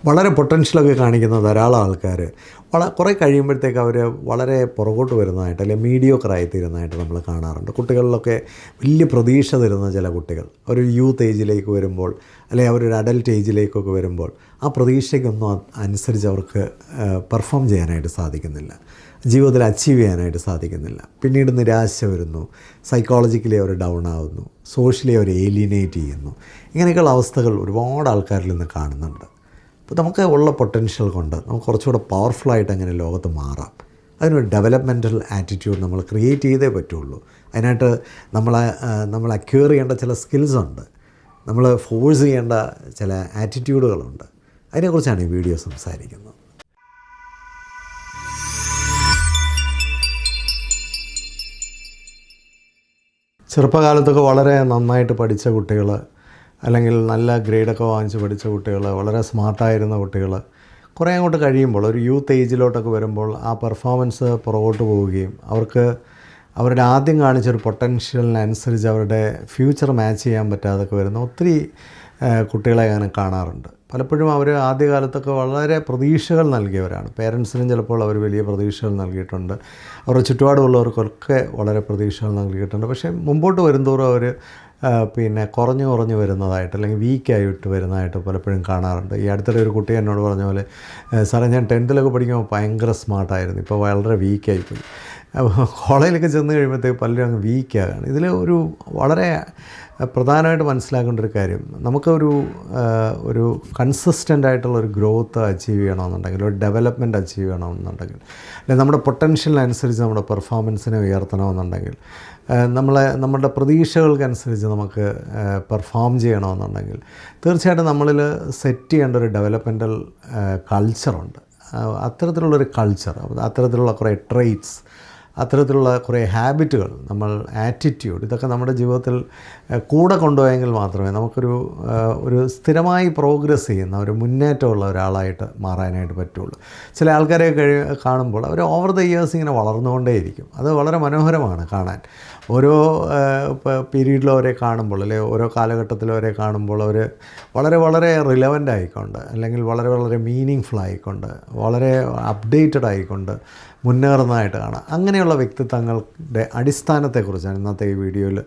വളരെ പൊട്ടൻഷ്യലൊക്കെ കാണിക്കുന്ന ധാരാളം ആൾക്കാർ കുറേ കഴിയുമ്പോഴത്തേക്ക് അവർ വളരെ പുറകോട്ട് വരുന്നതായിട്ട് അല്ലെങ്കിൽ മീഡിയോക്കറായി തീരുന്നതായിട്ട് നമ്മൾ കാണാറുണ്ട്. കുട്ടികളിലൊക്കെ വലിയ പ്രതീക്ഷ തരുന്ന ചില കുട്ടികൾ ഒരു യൂത്ത് ഏജിലേക്ക് വരുമ്പോൾ അല്ലെങ്കിൽ അവരൊരു അഡൽട്ട് ഏജിലേക്കൊക്കെ വരുമ്പോൾ ആ പ്രതീക്ഷയ്ക്കൊന്നും അനുസരിച്ച് അവർക്ക് പെർഫോം ചെയ്യാനായിട്ട് സാധിക്കുന്നില്ല, ജീവിതത്തിൽ അച്ചീവ് ചെയ്യാനായിട്ട് സാധിക്കുന്നില്ല. പിന്നീട് നിരാശ വരുന്നു, സൈക്കോളജിക്കലി അവർ ഡൗൺ ആവുന്നു, സോഷ്യലി അവർ ഏലിയനേറ്റ് ചെയ്യുന്നു. ഇങ്ങനെയൊക്കെയുള്ള അവസ്ഥകൾ ഒരുപാട് ആൾക്കാരിൽ നിന്ന് കാണുന്നുണ്ട്. അപ്പോൾ നമുക്ക് ഉള്ള പൊട്ടൻഷ്യൽ കൊണ്ട് നമുക്ക് കുറച്ചുകൂടെ പവർഫുള്ളായിട്ട് അങ്ങനെ ലോകത്ത് മാറാം. അതിനൊരു ഡെവലപ്മെൻറ്റൽ ആറ്റിറ്റ്യൂഡ് നമ്മൾ ക്രിയേറ്റ് ചെയ്തേ പറ്റുള്ളൂ. അതിനായിട്ട് നമ്മൾ അക്വയർ ചെയ്യേണ്ട ചില സ്കിൽസുണ്ട്, നമ്മൾ ഫോഴ്സ് ചെയ്യേണ്ട ചില ആറ്റിറ്റ്യൂഡുകളുണ്ട്. അതിനെക്കുറിച്ചാണ് ഈ വീഡിയോ സംസാരിക്കുന്നത്. ചെറുപ്പകാലത്തൊക്കെ വളരെ നന്നായിട്ട് പഠിച്ച കുട്ടികൾ, അല്ലെങ്കിൽ നല്ല ഗ്രേഡൊക്കെ വാങ്ങിച്ച് പഠിച്ച കുട്ടികൾ, വളരെ സ്മാർട്ടായിരുന്ന കുട്ടികൾ കുറേ അങ്ങോട്ട് കഴിയുമ്പോൾ ഒരു യൂത്ത് ഏജിലോട്ടൊക്കെ വരുമ്പോൾ ആ പെർഫോമൻസ് പുറകോട്ട് പോവുകയും അവരുടെ ആദ്യം കാണിച്ചൊരു പൊട്ടൻഷ്യലിനനുസരിച്ച് അവരുടെ ഫ്യൂച്ചർ മാച്ച് ചെയ്യാൻ പറ്റാതൊക്കെ വരുന്ന ഒത്തിരി കുട്ടികളെ ഞാൻ കാണാറുണ്ട്. പലപ്പോഴും അവർ ആദ്യകാലത്തൊക്കെ വളരെ പ്രതീക്ഷകൾ നൽകിയവരാണ്. പേരൻസിനും ചിലപ്പോൾ അവർ വലിയ പ്രതീക്ഷകൾ നൽകിയിട്ടുണ്ട്, അവരുടെ ചുറ്റുപാടുമുള്ളവർക്കൊക്കെ വളരെ പ്രതീക്ഷകൾ നൽകിയിട്ടുണ്ട്. പക്ഷേ മുമ്പോട്ട് വരുന്തോറും അവർ കുറഞ്ഞു വരുന്നതായിട്ട് അല്ലെങ്കിൽ വീക്കായിട്ട് വരുന്നതായിട്ട് പലപ്പോഴും കാണാറുണ്ട്. ഈ അടുത്തിടെ ഒരു കുട്ടി എന്നോട് പറഞ്ഞ പോലെ, സാറേ ഞാൻ 10th പഠിക്കുമ്പോൾ ഭയങ്കര സ്മാർട്ടായിരുന്നു, ഇപ്പോൾ വളരെ വീക്കായിപ്പോയി. കോളേജിലൊക്കെ ചെന്ന് കഴിയുമ്പോഴത്തേക്ക് പലരും അങ്ങ് വീക്കാകാണ്. ഇതിൽ ഒരു വളരെ പ്രധാനമായിട്ട് മനസ്സിലാക്കേണ്ട ഒരു കാര്യം, ഒരു കൺസിസ്റ്റൻ്റ് ആയിട്ടുള്ളൊരു ഗ്രോത്ത് അച്ചീവ് ചെയ്യണമെന്നുണ്ടെങ്കിൽ, ഒരു ഡെവലപ്മെൻറ്റ് അച്ചീവ് ചെയ്യണമെന്നുണ്ടെങ്കിൽ, അല്ലെങ്കിൽ നമ്മുടെ പൊട്ടൻഷ്യലിനനുസരിച്ച് നമ്മുടെ പെർഫോമൻസിനെ ഉയർത്തണമെന്നുണ്ടെങ്കിൽ, നമ്മളുടെ പ്രതീക്ഷകൾക്കനുസരിച്ച് നമുക്ക് പെർഫോം ചെയ്യണമെന്നുണ്ടെങ്കിൽ തീർച്ചയായിട്ടും നമ്മളിൽ സെറ്റ് ചെയ്യേണ്ട ഒരു ഡെവലപ്മെൻറ്റൽ കൾച്ചറുണ്ട്. അത്തരത്തിലുള്ളൊരു കൾച്ചർ, അത്തരത്തിലുള്ള കുറേ ട്രെയ്റ്റ്സ്, അത്തരത്തിലുള്ള കുറേ ഹാബിറ്റുകൾ, ആറ്റിറ്റ്യൂഡ്, ഇതൊക്കെ നമ്മുടെ ജീവിതത്തിൽ കൂടെ കൊണ്ടുപോയെങ്കിൽ മാത്രമേ നമുക്കൊരു സ്ഥിരമായി പ്രോഗ്രസ് ചെയ്യുന്ന ഒരു മുന്നേറ്റമുള്ള ഒരാളായിട്ട് മാറാനായിട്ട് പറ്റുള്ളൂ. ചില ആൾക്കാരെ കാണുമ്പോൾ അവർ ഓവർ ദ ഇയേഴ്സ് ഇങ്ങനെ വളർന്നുകൊണ്ടേയിരിക്കും. അത് വളരെ മനോഹരമാണ് കാണാൻ. ഓരോ പീരീഡിലും അവരെ കാണുമ്പോൾ, അല്ലെങ്കിൽ ഓരോ കാലഘട്ടത്തിലും അവരെ കാണുമ്പോൾ അവർ വളരെ വളരെ റിലവൻ്റ് ആയിക്കൊണ്ട്, അല്ലെങ്കിൽ വളരെ വളരെ മീനിങ് ഫുൾ ആയിക്കൊണ്ട്, വളരെ അപ്ഡേറ്റഡ് ആയിക്കൊണ്ട് മുന്നേറുന്നതായിട്ട് കാണാം. അങ്ങനെയുള്ള വ്യക്തിത്വങ്ങളുടെ അടിസ്ഥാനത്തെക്കുറിച്ചാണ് ഇന്നത്തെ ഈ വീഡിയോയിൽ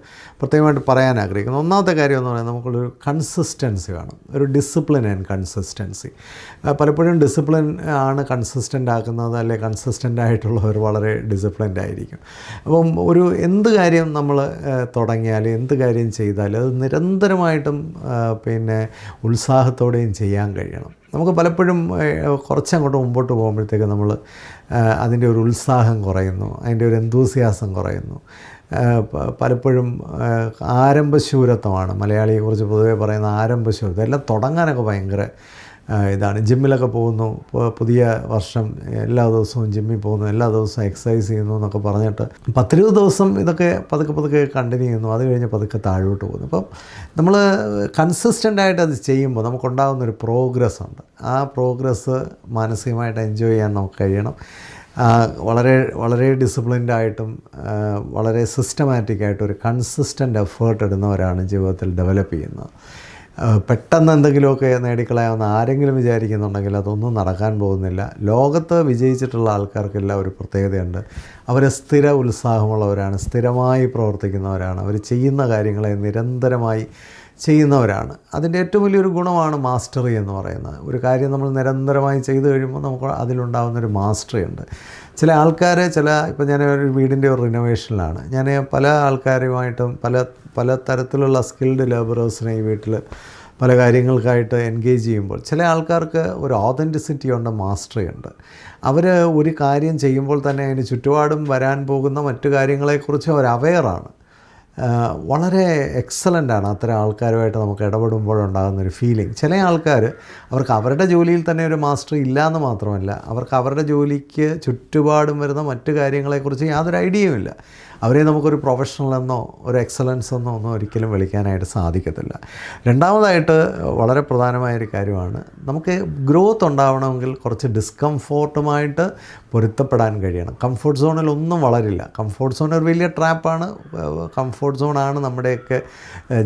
പ്രത്യേകമായിട്ട് പറയാൻ ആഗ്രഹിക്കുന്നത്. ഒന്നാമത്തെ കാര്യം എന്ന് പറയുന്നത് നമുക്കുള്ളൊരു കൺസിസ്റ്റൻസി വേണം, ഒരു ഡിസിപ്ലിൻ ആൻഡ് കൺസിസ്റ്റൻസി. പലപ്പോഴും ഡിസിപ്ലിൻ ആണ് കൺസിസ്റ്റൻ്റ് ആക്കുന്നത്, അല്ലെങ്കിൽ കൺസിസ്റ്റൻ്റ് ആയിട്ടുള്ളവർ വളരെ ഡിസിപ്ലിൻഡ് ആയിരിക്കും. അപ്പം എന്ത് കാര്യം നമ്മൾ തുടങ്ങിയാൽ, എന്ത് കാര്യം ചെയ്താലും അത് നിരന്തരമായിട്ടും ഉത്സാഹത്തോടെയും ചെയ്യാൻ കഴിയണം. നമുക്ക് പലപ്പോഴും കുറച്ചങ്ങോട്ട് മുമ്പോട്ട് പോകുമ്പോഴത്തേക്ക് അതിൻ്റെ ഒരു ഉത്സാഹം കുറയുന്നു, അതിൻ്റെ ഒരു എന്തൂസിയാസം കുറയുന്നു. പലപ്പോഴും ആരംഭശൂരത്വമാണ് മലയാളിയെക്കുറിച്ച് പൊതുവേ പറയുന്ന ആരംഭശൂരത്വം. എല്ലാം തുടങ്ങാനൊക്കെ ഭയങ്കര ഇതാണ്. ജിമ്മിലൊക്കെ പോകുന്നു, പുതിയ വർഷം എല്ലാ ദിവസവും ജിമ്മിൽ പോകുന്നു, എല്ലാ ദിവസവും എക്സസൈസ് ചെയ്യുന്നു എന്നൊക്കെ പറഞ്ഞിട്ട് 10-20 ദിവസം ഇതൊക്കെ പതുക്കെ കണ്ടിന്യൂ ചെയ്യുന്നു. അത് കഴിഞ്ഞ് പതുക്കെ താഴോട്ട് പോകുന്നു. അപ്പം നമ്മൾ കൺസിസ്റ്റൻ്റായിട്ട് അത് ചെയ്യുമ്പോൾ നമുക്കുണ്ടാകുന്നൊരു പ്രോഗ്രസ് ഉണ്ട്. ആ പ്രോഗ്രസ് മാനസികമായിട്ട് എൻജോയ് ചെയ്യാൻ നമുക്ക് കഴിയണം. വളരെ വളരെ ഡിസിപ്ലിൻഡായിട്ടും വളരെ സിസ്റ്റമാറ്റിക്കായിട്ടും ഒരു കൺസിസ്റ്റൻ്റ് എഫേർട്ട് ഇടുന്നവരാണ് ജീവിതത്തിൽ ഡെവലപ്പ് ചെയ്യുന്നത്. പെട്ടെന്ന് എന്തെങ്കിലുമൊക്കെ നേടിക്കളയാമെന്ന് ആരെങ്കിലും വിചാരിക്കുന്നുണ്ടെങ്കിൽ അതൊന്നും നടക്കാൻ പോകുന്നില്ല. ലോകത്ത് വിജയിച്ചിട്ടുള്ള ആൾക്കാർക്കെല്ലാം ഒരു പ്രത്യേകതയുണ്ട്. അവർ സ്ഥിര ഉത്സാഹമുള്ളവരാണ്, സ്ഥിരമായി പ്രവർത്തിക്കുന്നവരാണ്, അവർ ചെയ്യുന്ന കാര്യങ്ങളെ നിരന്തരമായി ചെയ്യുന്നവരാണ്. അതിൻ്റെ ഏറ്റവും വലിയൊരു ഗുണമാണ് മാസ്റ്ററി എന്ന് പറയുന്നത്. ഒരു കാര്യം നമ്മൾ നിരന്തരമായി ചെയ്തു കഴിയുമ്പോൾ നമുക്ക് അതിലുണ്ടാകുന്നൊരു മാസ്റ്ററി ഉണ്ട്. ചില ആൾക്കാർ ഇപ്പോൾ ഞാൻ ഒരു വീടിൻ്റെ ഒരു റിനോവേഷനിലാണ്. ഞാൻ പല ആൾക്കാരുമായിട്ടും പല തരത്തിലുള്ള സ്കിൽഡ് ലേബറേഴ്സിനെ ഈ വീട്ടിൽ പല കാര്യങ്ങൾക്കായിട്ട് എൻഗേജ് ചെയ്യുമ്പോൾ ചില ആൾക്കാർക്ക് ഒരു ഓതൻറ്റിസിറ്റി ഉണ്ട്, മാസ്റ്ററി ഉണ്ട്. അവർ ഒരു കാര്യം ചെയ്യുമ്പോൾ തന്നെ അതിന് ചുറ്റുപാടും വരാൻ പോകുന്ന മറ്റു കാര്യങ്ങളെക്കുറിച്ച് അവർ അവെയറാണ്. വളരെ എക്സലൻ്റാണ് അത്തരം ആൾക്കാരുമായിട്ട് നമുക്ക് ഇടപെടുമ്പോഴുണ്ടാകുന്നൊരു ഫീലിംഗ്. ചില ആൾക്കാർ അവർക്ക് അവരുടെ ജോലിയിൽ തന്നെ ഒരു മാസ്റ്ററി ഇല്ലയെന്ന് മാത്രമല്ല, അവർക്ക് അവരുടെ ജോലിക്ക് ചുറ്റുപാടും വരുന്ന മറ്റു കാര്യങ്ങളെക്കുറിച്ച് യാതൊരു ഐഡിയയും ഇല്ല. അവരെ നമുക്കൊരു പ്രൊഫഷണൽ എന്നോ ഒരു എക്സലൻസ് എന്നോ ഒന്നും ഒരിക്കലും വിളിക്കാനായിട്ട് സാധിക്കത്തില്ല. രണ്ടാമതായിട്ട് വളരെ പ്രധാനമായൊരു കാര്യമാണ്, നമുക്ക് ഗ്രോത്ത് ഉണ്ടാവണമെങ്കിൽ കുറച്ച് ഡിസ്കംഫോർട്ടുമായിട്ട് പൊരുത്തപ്പെടാൻ കഴിയണം. കംഫോർട്ട് സോണിൽ ഒന്നും വളരില്ല. കംഫോർട്ട് സോൺ ഒരു വലിയ ട്രാപ്പാണ്. കംഫോർട്ട് സോണാണ് നമ്മുടെയൊക്കെ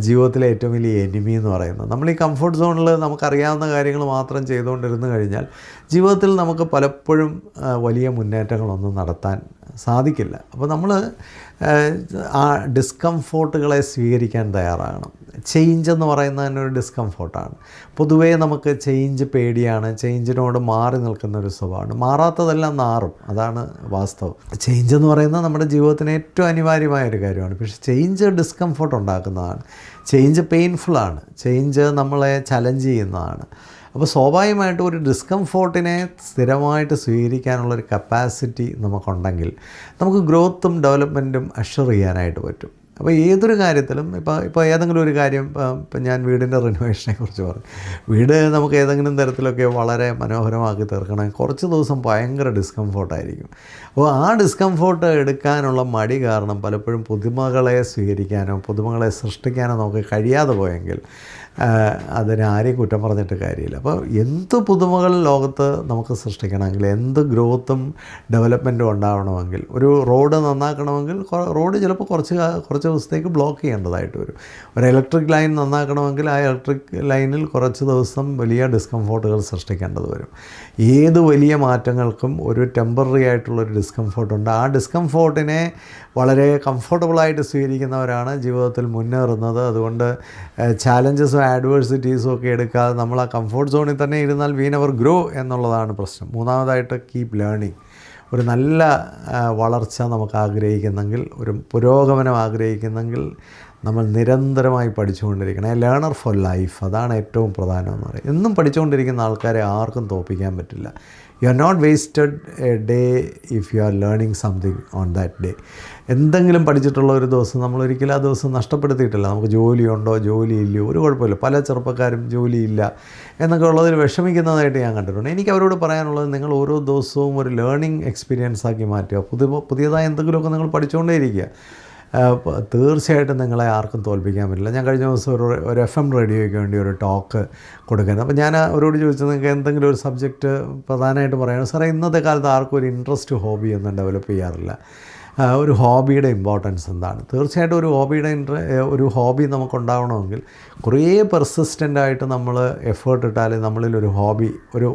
ജീവിതത്തിലെ ഏറ്റവും വലിയ എനിമി എന്ന് പറയുന്നത്. നമ്മൾ ഈ കംഫോർട്ട് സോണിൽ നമുക്കറിയാവുന്ന കാര്യങ്ങൾ മാത്രം ചെയ്തുകൊണ്ടിരുന്നു കഴിഞ്ഞാൽ ജീവിതത്തിൽ നമുക്ക് പലപ്പോഴും വലിയ മുന്നേറ്റങ്ങളൊന്നും നടത്താൻ സാധിക്കില്ല. അപ്പോൾ നമ്മൾ ആ ഡിസ്കംഫോർട്ടുകളെ സ്വീകരിക്കാൻ തയ്യാറാകണം. ചേഞ്ച് എന്ന് പറയുന്നത് തന്നെ ഒരു ഡിസ്കംഫോർട്ടാണ്. പൊതുവേ നമുക്ക് ചേഞ്ച് പേടിയാണ്, ചേഞ്ചിനോട് മാറി നിൽക്കുന്ന ഒരു സ്വഭാവമാണ്. മാറാത്തതെല്ലാം മാറും, അതാണ് വാസ്തവം. ചേഞ്ച് എന്ന് പറയുന്നത് നമ്മുടെ ജീവിതത്തിന് ഏറ്റവും അനിവാര്യമായ ഒരു കാര്യമാണ്. പക്ഷേ ചേഞ്ച് ഡിസ്കംഫോർട്ട് ഉണ്ടാക്കുന്നതാണ്. ചേഞ്ച് പെയിൻഫുള്ളാണ്. ചേഞ്ച് നമ്മളെ ചലഞ്ച് ചെയ്യുന്നതാണ്. അപ്പോൾ സ്വാഭാവികമായിട്ടും ഒരു ഡിസ്കംഫോർട്ടിനെ സ്ഥിരമായിട്ട് സ്വീകരിക്കാനുള്ളൊരു കപ്പാസിറ്റി നമുക്കുണ്ടെങ്കിൽ നമുക്ക് ഗ്രോത്തും ഡെവലപ്മെൻറ്റും അഷർ ചെയ്യാനായിട്ട് പറ്റും. അപ്പോൾ ഏതൊരു കാര്യത്തിലും ഇപ്പോൾ ഏതെങ്കിലും ഒരു കാര്യം, ഇപ്പം ഞാൻ വീടിൻ്റെ റിനോവേഷനെ കുറിച്ച് പറഞ്ഞു. വീട് നമുക്ക് ഏതെങ്കിലും തരത്തിലൊക്കെ വളരെ മനോഹരമാക്കി തീർക്കണമെങ്കിൽ കുറച്ച് ദിവസം ഭയങ്കര ഡിസ്കംഫോർട്ടായിരിക്കും. അപ്പോൾ ആ ഡിസ്കംഫോർട്ട് എടുക്കാനുള്ള മടി കാരണം പലപ്പോഴും പുതുമകളെ സ്വീകരിക്കാനോ പുതുമകളെ സൃഷ്ടിക്കാനോ നമുക്ക് കഴിയാതെ പോയെങ്കിൽ അതിന് ആരെയും കുറ്റം പറഞ്ഞിട്ട് കാര്യമില്ല. അപ്പോൾ എന്ത് പുതുമകൾ ലോകത്ത് നമുക്ക് സൃഷ്ടിക്കണമെങ്കിൽ, എന്ത് ഗ്രോത്തും ഡെവലപ്മെൻറ്റും ഉണ്ടാവണമെങ്കിൽ, ഒരു റോഡ് നന്നാക്കണമെങ്കിൽ റോഡ് ചിലപ്പോൾ കുറച്ച് ദിവസത്തേക്ക് ബ്ലോക്ക് ചെയ്യേണ്ടതായിട്ട് വരും. ഒരു ഇലക്ട്രിക് ലൈൻ നന്നാക്കണമെങ്കിൽ ആ ഇലക്ട്രിക് ലൈനിൽ കുറച്ച് ദിവസം വലിയ ഡിസ്കംഫോർട്ടുകൾ സൃഷ്ടിക്കേണ്ടത് വരും. ഏത് വലിയ മാറ്റങ്ങൾക്കും ഒരു ടെമ്പററി ആയിട്ടുള്ളൊരു ഡിസ്കംഫോർട്ടുണ്ട്. ആ ഡിസ്കംഫോർട്ടിനെ വളരെ കംഫർട്ടബിളായിട്ട് സ്വീകരിക്കുന്നവരാണ് ജീവിതത്തിൽ മുന്നേറുന്നത്. അതുകൊണ്ട് ചാലഞ്ചസും ആഡ്വേഴ്സിറ്റീസും ഒക്കെ എടുക്കാതെ നമ്മൾ ആ കംഫർട്ട് സോണിൽ തന്നെ ഇരുന്നാൽ വി നെവർ ഗ്രോ എന്നുള്ളതാണ് പ്രശ്നം. മൂന്നാമതായിട്ട് കീപ് ലേണിംഗ്. ഒരു നല്ല വളർച്ച നമുക്ക് ആഗ്രഹിക്കുന്നെങ്കിൽ, ഒരു പുരോഗമനം ആഗ്രഹിക്കുന്നെങ്കിൽ നമ്മൾ നിരന്തരമായി പഠിച്ചുകൊണ്ടിരിക്കണം. എ ലേണർ ഫോർ ലൈഫ്, അതാണ് ഏറ്റവും പ്രധാനമെന്ന് പറയും. എന്നും പഠിച്ചുകൊണ്ടിരിക്കുന്ന ആൾക്കാരെ ആർക്കും തോൽപ്പിക്കാൻ പറ്റില്ല. You are not wasted a day if you are learning something on that day. എന്തെങ്കിലും പഠിച്ചിട്ടുള്ള ഒരു ദിവസം നമ്മളൊരിക്കലും ആ ദിവസം നഷ്ടപ്പെടുത്തിയിട്ടില്ല. നമുക്ക് ജോലിയുണ്ടോ ജോലിയില്ലയോ ഒരു കുഴപ്പമില്ല. പല ചെറുപ്പക്കാരും ജോലിയില്ല എന്നൊക്കെ ഉള്ളതിൽ വിഷമിക്കുന്നതായിട്ട് ഞാൻ കണ്ടിട്ടുണ്ട്. എനിക്ക് അവരോട് പറയാനുള്ളത്, നിങ്ങൾ ഓരോ ദിവസവും ഒരു ലേണിംഗ് എക്സ്പീരിയൻസ് ആക്കി മാറ്റുക. പുതിയതായി എന്തെങ്കിലുമൊക്കെ നിങ്ങൾ പഠിച്ചുകൊണ്ടേയിരിക്കുക. തീർച്ചയായിട്ടും നിങ്ങളെ ആർക്കും തോൽപ്പിക്കാൻ പറ്റില്ല. ഞാൻ കഴിഞ്ഞ ദിവസം ഒരു FM റേഡിയോയ്ക്ക് വേണ്ടി ഒരു ടോക്ക് കൊടുക്കുന്നത്. അപ്പോൾ ഞാൻ അവരോട് ചോദിച്ചത്, നിങ്ങൾക്ക് എന്തെങ്കിലും ഒരു സബ്ജക്റ്റ് പ്രധാനമായിട്ട് പറയുന്നത്, സാറേ ഇന്നത്തെ കാലത്ത് ആർക്കും ഒരു ഇൻട്രസ്റ്റ് ഹോബി ഒന്നും ഡെവലപ്പ് ചെയ്യാറില്ല. ഒരു ഹോബിയുടെ ഇമ്പോർട്ടൻസ് എന്താണ്? തീർച്ചയായിട്ടും ഒരു ഹോബി നമുക്കുണ്ടാവണമെങ്കിൽ കുറേ പെർസിസ്റ്റൻ്റായിട്ട് നമ്മൾ എഫേർട്ട് ഇട്ടാൽ നമ്മളിലൊരു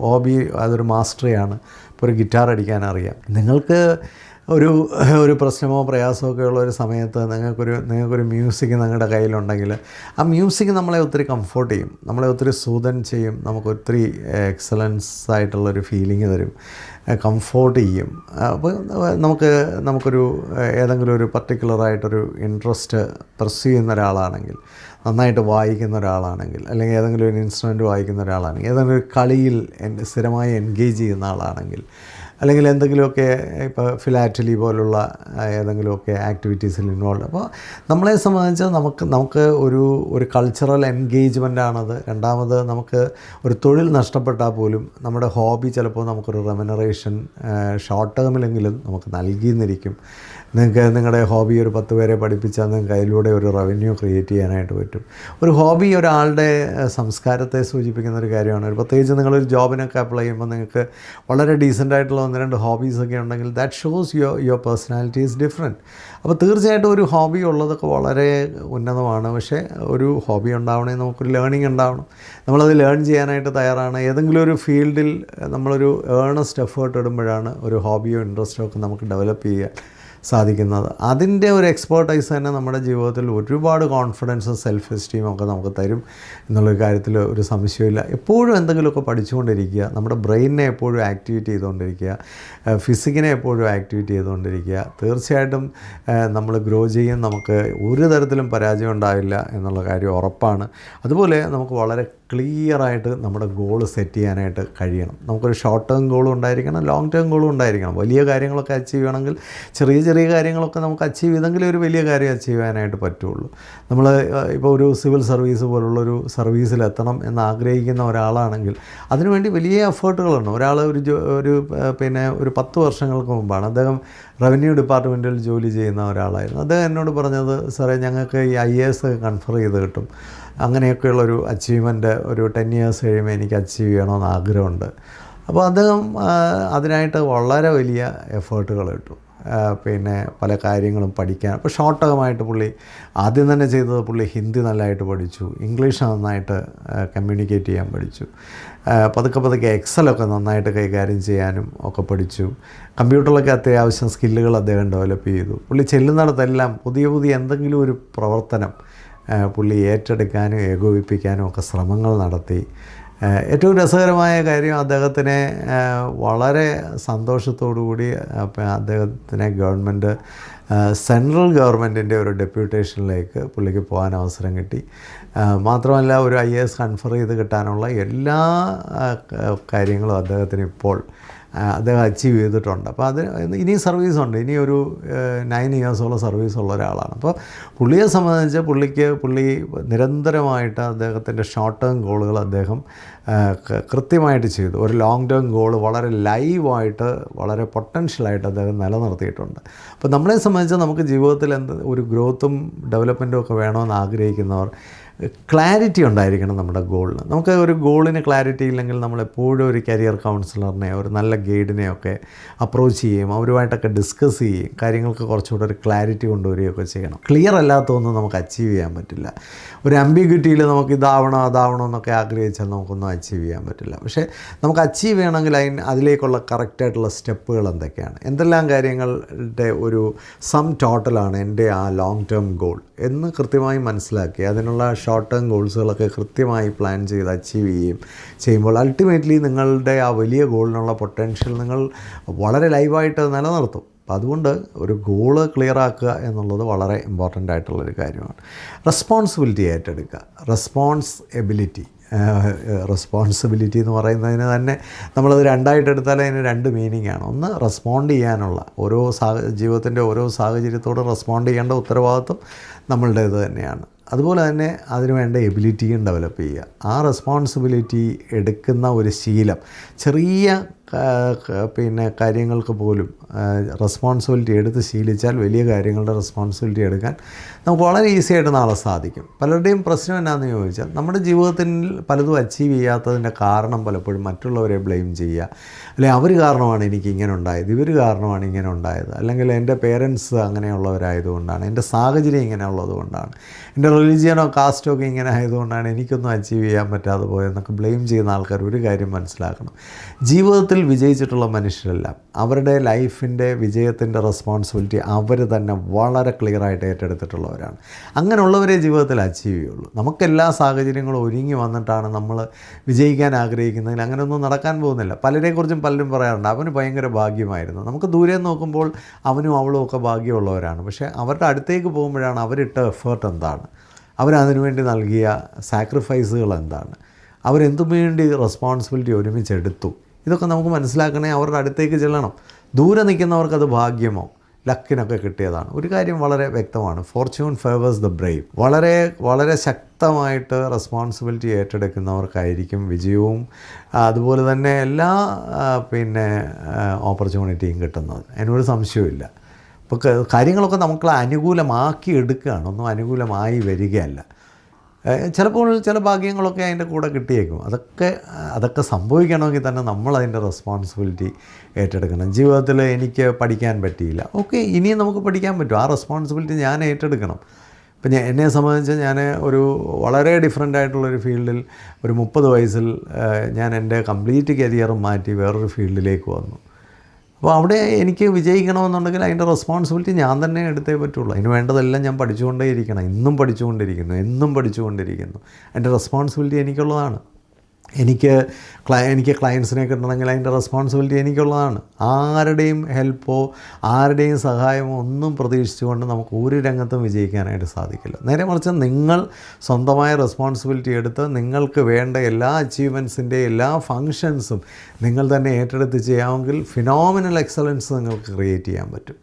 ഹോബി അതൊരു മാസ്റ്ററിയാണ്. ഇപ്പോൾ ഒരു ഗിറ്റാർ അടിക്കാൻ അറിയാം. നിങ്ങൾക്ക് ഒരു പ്രശ്നമോ പ്രയാസമോ ഒക്കെ ഉള്ള ഒരു സമയത്ത് നിങ്ങൾക്കൊരു മ്യൂസിക് നിങ്ങളുടെ കയ്യിലുണ്ടെങ്കിൽ ആ മ്യൂസിക് നമ്മളെ ഒത്തിരി കംഫോർട്ട് ചെയ്യും, നമ്മളെ ഒത്തിരി സൂതൻ ചെയ്യും, നമുക്കൊത്തിരി എക്സലൻസ് ആയിട്ടുള്ളൊരു ഫീലിംഗ് തരും, കംഫോർട്ട് ചെയ്യും. അപ്പോൾ നമുക്കൊരു ഏതെങ്കിലും ഒരു പർട്ടിക്കുലറായിട്ടൊരു ഇൻട്രസ്റ്റ് പെർസ്യൂ ചെയ്യുന്ന ഒരാളാണെങ്കിൽ, നന്നായിട്ട് വായിക്കുന്ന ഒരാളാണെങ്കിൽ, അല്ലെങ്കിൽ ഏതെങ്കിലും ഒരു ഇൻസ്ട്രുമെൻറ്റ് വായിക്കുന്ന ഒരാളാണെങ്കിൽ, ഏതെങ്കിലും ഒരു കളിയിൽ സ്ഥിരമായി എൻഗേജ് ചെയ്യുന്ന ആളാണെങ്കിൽ, അല്ലെങ്കിൽ എന്തെങ്കിലുമൊക്കെ ഇപ്പോൾ ഫിലാറ്റലി പോലുള്ള ഏതെങ്കിലുമൊക്കെ ആക്ടിവിറ്റീസിൽ ഇൻവോൾവ്. അപ്പോൾ നമ്മളെ സംബന്ധിച്ച് നമുക്ക് ഒരു കൾച്ചറൽ എൻഗേജ്മെൻറ്റാണത്. രണ്ടാമത് നമുക്ക് ഒരു തൊഴിൽ നഷ്ടപ്പെട്ടാൽ പോലും നമ്മുടെ ഹോബി ചിലപ്പോൾ നമുക്കൊരു റെമ്യൂണറേഷൻ ഷോർട്ട് ടേമിലെങ്കിലും നമുക്ക് നൽകിയെന്നിരിക്കും. നിങ്ങൾക്ക് നിങ്ങളുടെ ഹോബി ഒരു 10 പേരെ പഠിപ്പിച്ചാൽ നിങ്ങൾക്ക് അതിലൂടെ ഒരു റവന്യൂ ക്രിയേറ്റ് ചെയ്യാനായിട്ട് പറ്റും. ഒരു ഹോബി ഒരാളുടെ സംസ്കാരത്തെ സൂചിപ്പിക്കുന്ന ഒരു കാര്യമാണ്. പ്രത്യേകിച്ച് നിങ്ങളൊരു ജോബിനൊക്കെ അപ്ലൈ ചെയ്യുമ്പോൾ നിങ്ങൾക്ക് വളരെ ഡീസൻ്റായിട്ടുള്ള 1-2 ഹോബീസൊക്കെ ഉണ്ടെങ്കിൽ that shows your personality is different. അപ്പോൾ തീർച്ചയായിട്ടും ഒരു ഹോബി ഉള്ളതൊക്കെ വളരെ ഉന്നതമാണ്. പക്ഷേ ഒരു ഹോബി ഉണ്ടാവണമെങ്കിൽ നമുക്കൊരു ലേണിംഗ് ഉണ്ടാവണം. നമ്മളത് ലേൺ ചെയ്യാനായിട്ട് തയ്യാറാണ്. ഏതെങ്കിലും ഒരു ഫീൽഡിൽ നമ്മളൊരു ഏർണസ്റ്റ് എഫേർട്ട് ഇടുമ്പോഴാണ് ഒരു ഹോബിയോ ഇൻട്രസ്റ്റോ ഒക്കെ നമുക്ക് ഡെവലപ്പ് ചെയ്യാൻ സാധിക്കുന്നത്. അതിൻ്റെ ഒരു എക്സ്പേർട്ടൈസ് തന്നെ നമ്മുടെ ജീവിതത്തിൽ ഒരുപാട് കോൺഫിഡൻസ്, സെൽഫ് എസ്റ്റീം ഒക്കെ നമുക്ക് തരും എന്നുള്ളൊരു കാര്യത്തിൽ ഒരു സംശയമില്ല. എപ്പോഴും എന്തെങ്കിലുമൊക്കെ പഠിച്ചുകൊണ്ടിരിക്കുക, നമ്മുടെ ബ്രെയിനിനെ എപ്പോഴും ആക്ടിവേറ്റ് ചെയ്തുകൊണ്ടിരിക്കുക, ഫിസിക്കിനെ എപ്പോഴും ആക്ടിവേറ്റ് ചെയ്തുകൊണ്ടിരിക്കുക. തീർച്ചയായിട്ടും നമ്മൾ ഗ്രോ ചെയ്യും. നമുക്ക് ഒരു തരത്തിലും പരാജയം ഉണ്ടാവില്ല എന്നുള്ള കാര്യം ഉറപ്പാണ്. അതുപോലെ നമുക്ക് വളരെ ക്ലിയറായിട്ട് നമ്മുടെ ഗോൾ സെറ്റ് ചെയ്യാനായിട്ട് കഴിയണം. നമുക്കൊരു ഷോർട്ട് ടേം ഗോളും ഉണ്ടായിരിക്കണം, ലോങ് ടേം ഗോളും ഉണ്ടായിരിക്കണം. വലിയ കാര്യങ്ങളൊക്കെ അച്ചീവ് ചെയ്യണമെങ്കിൽ ചെറിയ ചെറിയ കാര്യങ്ങളൊക്കെ നമുക്ക് അച്ചീവ് ചെയ്തെങ്കിലേ ഒരു വലിയ കാര്യം അച്ചീവ് ചെയ്യാനായിട്ട് പറ്റുള്ളൂ. നമ്മൾ ഇപ്പോൾ ഒരു സിവിൽ സർവീസ് പോലുള്ളൊരു സർവീസിലെത്തണം എന്ന് ആഗ്രഹിക്കുന്ന ഒരാളാണെങ്കിൽ അതിനുവേണ്ടി വലിയ എഫേർട്ടുകളുണ്ട്. ഒരാൾ ഒരു 10 വർഷങ്ങൾക്ക് മുമ്പാണ് അദ്ദേഹം റവന്യൂ ഡിപ്പാർട്ട്മെൻറ്റിൽ ജോലി ചെയ്യുന്ന ഒരാളായിരുന്നു. അദ്ദേഹം എന്നോട് പറഞ്ഞത്, സാറേ ഞങ്ങൾക്ക് ഈ IAS കൺഫർ ചെയ്ത് കിട്ടും, അങ്ങനെയൊക്കെയുള്ളൊരു അച്ചീവ്മെൻറ്റ് ഒരു 10 ഇയേഴ്സ് കഴിയുമ്പോൾ എനിക്ക് അച്ചീവ് ചെയ്യണമെന്ന് ആഗ്രഹമുണ്ട്. അപ്പോൾ അദ്ദേഹം അതിനായിട്ട് വളരെ വലിയ എഫേർട്ടുകൾ ഇട്ടു. പല കാര്യങ്ങളും പഠിക്കാൻ. അപ്പോൾ ഷോർട്ട് ടേമായിട്ട് പുള്ളി ആദ്യം തന്നെ ചെയ്തത്, പുള്ളി ഹിന്ദി നല്ലതായിട്ട് പഠിച്ചു, ഇംഗ്ലീഷ് നന്നായിട്ട് കമ്മ്യൂണിക്കേറ്റ് ചെയ്യാൻ പഠിച്ചു, പതുക്കെ എക്സലൊക്കെ നന്നായിട്ട് കൈകാര്യം ചെയ്യാനും ഒക്കെ പഠിച്ചു. കമ്പ്യൂട്ടറിലൊക്കെ അത്യാവശ്യം സ്കില്ലുകൾ അദ്ദേഹം ഡെവലപ്പ് ചെയ്തു. പുള്ളി ചെല്ലുന്നിടത്തെല്ലാം പുതിയ എന്തെങ്കിലും ഒരു പ്രവർത്തനം പുള്ളി ഏറ്റെടുക്കാനും ഏകോപിപ്പിക്കാനും ഒക്കെ ശ്രമങ്ങൾ നടത്തി. ഏറ്റവും രസകരമായ കാര്യം, അദ്ദേഹത്തിനെ വളരെ സന്തോഷത്തോടുകൂടി അദ്ദേഹത്തിനെ ഗവൺമെൻറ് സെൻട്രൽ ഗവൺമെൻറ്റിൻ്റെ ഒരു ഡെപ്യൂട്ടേഷനിലേക്ക് പുള്ളിക്ക് പോകാൻ അവസരം കിട്ടി. മാത്രമല്ല ഒരു IAS കൺഫർ ചെയ്ത് കിട്ടാനുള്ള എല്ലാ കാര്യങ്ങളും അദ്ദേഹത്തിന് ഇപ്പോൾ അദ്ദേഹം അച്ചീവ് ചെയ്തിട്ടുണ്ട്. അപ്പോൾ അത് ഇനിയും സർവീസുണ്ട്, ഇനിയൊരു 9 ഇയേഴ്സോളം സർവീസുള്ള ഒരാളാണ്. അപ്പോൾ പുള്ളിയെ സംബന്ധിച്ച് പുള്ളി നിരന്തരമായിട്ട് അദ്ദേഹത്തിൻ്റെ ഷോർട്ട് ടേം ഗോളുകൾ അദ്ദേഹം കൃത്യമായിട്ട് ചെയ്തു. ഒരു ലോങ് ടേം ഗോൾ വളരെ ലൈവായിട്ട് വളരെ പൊട്ടൻഷ്യലായിട്ട് അദ്ദേഹം നിലനിർത്തിയിട്ടുണ്ട്. അപ്പോൾ നമ്മളെ സംബന്ധിച്ച് നമുക്ക് ജീവിതത്തിൽ ഒരു ഗ്രോത്തും ഡെവലപ്മെൻറ്റും ഒക്കെ വേണമെന്ന് ആഗ്രഹിക്കുന്നവർ ക്ലാരിറ്റി ഉണ്ടായിരിക്കണം നമ്മുടെ ഗോളിന്. നമുക്ക് ഒരു ഗോളിന് ക്ലാരിറ്റി ഇല്ലെങ്കിൽ നമ്മളെപ്പോഴും ഒരു കരിയർ കൗൺസിലറിനെ, ഒരു നല്ല ഗൈഡിനെയൊക്കെ അപ്രോച്ച് ചെയ്യും, അവരുമായിട്ടൊക്കെ ഡിസ്കസ് ചെയ്യും, കാര്യങ്ങൾക്ക് കുറച്ചുകൂടെ ഒരു ക്ലാരിറ്റി കൊണ്ടുവരികയൊക്കെ ചെയ്യണം. ക്ലിയർ അല്ലാത്തതൊന്നും നമുക്ക് അച്ചീവ് ചെയ്യാൻ പറ്റില്ല. ഒരു ആംബിഗ്വിറ്റിയിൽ നമുക്ക് അതാവണം എന്നൊക്കെ ആഗ്രഹിച്ചാൽ നമുക്കൊന്നും അച്ചീവ് ചെയ്യാൻ പറ്റില്ല. പക്ഷേ നമുക്ക് അച്ചീവ് ചെയ്യണമെങ്കിൽ അതിലേക്കുള്ള കറക്റ്റായിട്ടുള്ള സ്റ്റെപ്പുകൾ എന്തെല്ലാം കാര്യങ്ങളുടെ ഒരു സം ടോട്ടലാണ് എൻ്റെ ആ ലോങ് ടേം ഗോൾ എന്ന് കൃത്യമായി മനസ്സിലാക്കി അതിനുള്ള ഷോർട്ട് ടേം ഗോൾസുകളൊക്കെ കൃത്യമായി പ്ലാൻ ചെയ്ത് അച്ചീവ് ചെയ്യുമ്പോൾ അൾട്ടിമേറ്റ്ലി നിങ്ങളുടെ ആ വലിയ ഗോളിനുള്ള പൊട്ടൻഷ്യൽ നിങ്ങൾ വളരെ ലൈവായിട്ട് നിലനിർത്തും. അപ്പം അതുകൊണ്ട് ഒരു ഗോള് ക്ലിയർ ആക്കുക എന്നുള്ളത് വളരെ ഇമ്പോർട്ടൻ്റ് ആയിട്ടുള്ളൊരു കാര്യമാണ്. റെസ്പോൺസിബിലിറ്റി ഏറ്റെടുക്കുക. റെസ്പോൺസിബിലിറ്റി എന്ന് പറയുന്നതിന് തന്നെ നമ്മളത് രണ്ടായിട്ട് എടുത്താൽ അതിന് 2 മീനിങ് ആണ്. ഒന്ന്, റെസ്പോണ്ട് ചെയ്യാനുള്ള ജീവിതത്തിൻ്റെ ഓരോ സാഹചര്യത്തോട് റെസ്പോണ്ട് ചെയ്യേണ്ട ഉത്തരവാദിത്വം നമ്മളുടേത് തന്നെയാണ്. അതുപോലെ തന്നെ അതിനുവേണ്ട എബിലിറ്റിയും ഡെവലപ്പ് ചെയ്യുക. ആ റെസ്പോൺസിബിലിറ്റി എടുക്കുന്ന ഒരു ശീലം, ചെറിയ കാര്യങ്ങൾക്ക് പോലും റെസ്പോൺസിബിലിറ്റി എടുത്ത് ശീലിച്ചാൽ വലിയ കാര്യങ്ങളുടെ റെസ്പോൺസിബിലിറ്റി എടുക്കാൻ നമുക്ക് വളരെ ഈസി ആയിട്ട് നാളെ സാധിക്കും. പലരുടെയും പ്രശ്നം എന്നാന്ന് ചോദിച്ചാൽ, നമ്മുടെ ജീവിതത്തിൽ പലതും അച്ചീവ് ചെയ്യാത്തതിൻ്റെ കാരണം പലപ്പോഴും മറ്റുള്ളവരെ ബ്ലെയിം ചെയ്യുക, അല്ലെങ്കിൽ അവർ കാരണമാണ് എനിക്ക് ഇങ്ങനെ ഉണ്ടായത്, ഇവർ കാരണമാണ് ഇങ്ങനെ ഉണ്ടായത്, അല്ലെങ്കിൽ എൻ്റെ പേരൻസ് അങ്ങനെയുള്ളവരായതുകൊണ്ടാണ്, എൻ്റെ സാഹചര്യം ഇങ്ങനെയുള്ളത് കൊണ്ടാണ്, എൻ്റെ റിലീജിയനോ കാസ്റ്റോ ഒക്കെ ഇങ്ങനെ ആയതുകൊണ്ടാണ് എനിക്കൊന്നും അച്ചീവ് ചെയ്യാൻ പറ്റാതെ പോയെന്നൊക്കെ ബ്ലെയിം ചെയ്യുന്ന ആൾക്കാർ ഒരു കാര്യം മനസ്സിലാക്കണം. ജീവിതത്തിൽ വിജയിച്ചിട്ടുള്ള മനുഷ്യരെല്ലാം അവരുടെ ലൈഫിൻ്റെ വിജയത്തിൻ്റെ റെസ്പോൺസിബിലിറ്റി അവർ തന്നെ വളരെ ക്ലിയറായിട്ട് ഏറ്റെടുത്തിട്ടുള്ളവരാണ്. അങ്ങനെയുള്ളവരെ ജീവിതത്തിൽ അച്ചീവ് ചെയ്യുള്ളൂ. നമുക്കെല്ലാ സാഹചര്യങ്ങളും ഒരുങ്ങി വന്നിട്ടാണ് നമ്മൾ വിജയിക്കാൻ ആഗ്രഹിക്കുന്നതിൽ അങ്ങനെയൊന്നും നടക്കാൻ പോകുന്നില്ല. പലരെക്കുറിച്ചും പലരും പറയാറുണ്ട്, അവന് ഭയങ്കര ഭാഗ്യമായിരുന്നു. നമുക്ക് ദൂരെ നോക്കുമ്പോൾ അവനും അവളും ഒക്കെ ഭാഗ്യമുള്ളവരാണ്. പക്ഷേ അവരുടെ അടുത്തേക്ക് പോകുമ്പോഴാണ് അവരിട്ട എഫേർട്ട് എന്താണ്, അവരതിനു വേണ്ടി നൽകിയ സാക്രിഫൈസുകൾ എന്താണ്, അവരെന്തും വേണ്ടി റെസ്പോൺസിബിലിറ്റി ഒരുമിച്ചെടുത്തു, ഇതൊക്കെ നമുക്ക് മനസ്സിലാക്കണേ അവരുടെ അടുത്തേക്ക് ചെല്ലണം. ദൂരെ നിൽക്കുന്നവർക്കത് ഭാഗ്യമോ ലക്കിനൊക്കെ കിട്ടിയതാണ്. ഒരു കാര്യം വളരെ വ്യക്തമാണ്, ഫോർച്യൂൺ ഫേവേഴ്സ് ദ ബ്രേവ്. വളരെ വളരെ ശക്തമായിട്ട് റെസ്പോൺസിബിലിറ്റി ഏറ്റെടുക്കുന്നവർക്കായിരിക്കും വിജയവും അതുപോലെ തന്നെ എല്ലാ ഓപ്പർച്യൂണിറ്റിയും കിട്ടുന്നത്. അതിനൊരു സംശയവുമില്ല. ഇപ്പോൾ കാര്യങ്ങളൊക്കെ നമുക്ക് അനുകൂലമാക്കി എടുക്കുകയാണ്, ഒന്നും അനുകൂലമായി വരികയല്ല. ചിലപ്പോൾ ചില ഭാഗ്യങ്ങളൊക്കെ അതിൻ്റെ കൂടെ കിട്ടിയേക്കും. അതൊക്കെ സംഭവിക്കണമെങ്കിൽ തന്നെ നമ്മളതിൻ്റെ റെസ്പോൺസിബിലിറ്റി ഏറ്റെടുക്കണം. ജീവിതത്തിൽ എനിക്ക് പഠിക്കാൻ പറ്റിയില്ല, ഓക്കെ, ഇനിയും നമുക്ക് പഠിക്കാൻ പറ്റും. ആ റെസ്പോൺസിബിലിറ്റി ഞാൻ ഏറ്റെടുക്കണം. ഇപ്പം എന്നെ സംബന്ധിച്ച് ഞാൻ ഒരു വളരെ ഡിഫറെൻ്റ് ആയിട്ടുള്ളൊരു ഫീൽഡിൽ ഒരു 30 വയസ്സിൽ ഞാൻ എൻ്റെ കംപ്ലീറ്റ് കരിയറും മാറ്റി വേറൊരു ഫീൽഡിലേക്ക് വന്നു. അപ്പോൾ അവിടെ എനിക്ക് വിജയിക്കണമെന്നുണ്ടെങ്കിൽ അതിൻ്റെ റെസ്പോൺസിബിലിറ്റി ഞാൻ തന്നെ എടുത്തേ പറ്റുള്ളൂ. അതിന് വേണ്ടതെല്ലാം ഞാൻ പഠിച്ചുകൊണ്ടേയിരിക്കണം, എന്നും പഠിച്ചുകൊണ്ടിരിക്കുന്നു. അതിൻ്റെ റെസ്പോൺസിബിലിറ്റി എനിക്കുള്ളതാണ്. എനിക്ക് ക്ലയൻസിനെ കിട്ടണമെങ്കിൽ അതിൻ്റെ റെസ്പോൺസിബിലിറ്റി എനിക്കുള്ളതാണ്. ആരുടെയും ഹെൽപ്പോ ആരുടെയും സഹായമോ ഒന്നും പ്രതീക്ഷിച്ചുകൊണ്ട് നമുക്ക് ഒരു രംഗത്തും വിജയിക്കാനായിട്ട് സാധിക്കില്ല. നേരെ മറിച്ച് നിങ്ങൾ സ്വന്തമായ റെസ്പോൺസിബിലിറ്റി എടുത്ത് നിങ്ങൾക്ക് വേണ്ട എല്ലാ അച്ചീവ്മെൻറ്റ്സിൻ്റെ എല്ലാ ഫങ്ഷൻസും നിങ്ങൾ തന്നെ ഏറ്റെടുത്ത് ചെയ്യാമെങ്കിൽ ഫിനോമിനൽ എക്സലൻസ് നിങ്ങൾക്ക് ക്രിയേറ്റ് ചെയ്യാൻ പറ്റും.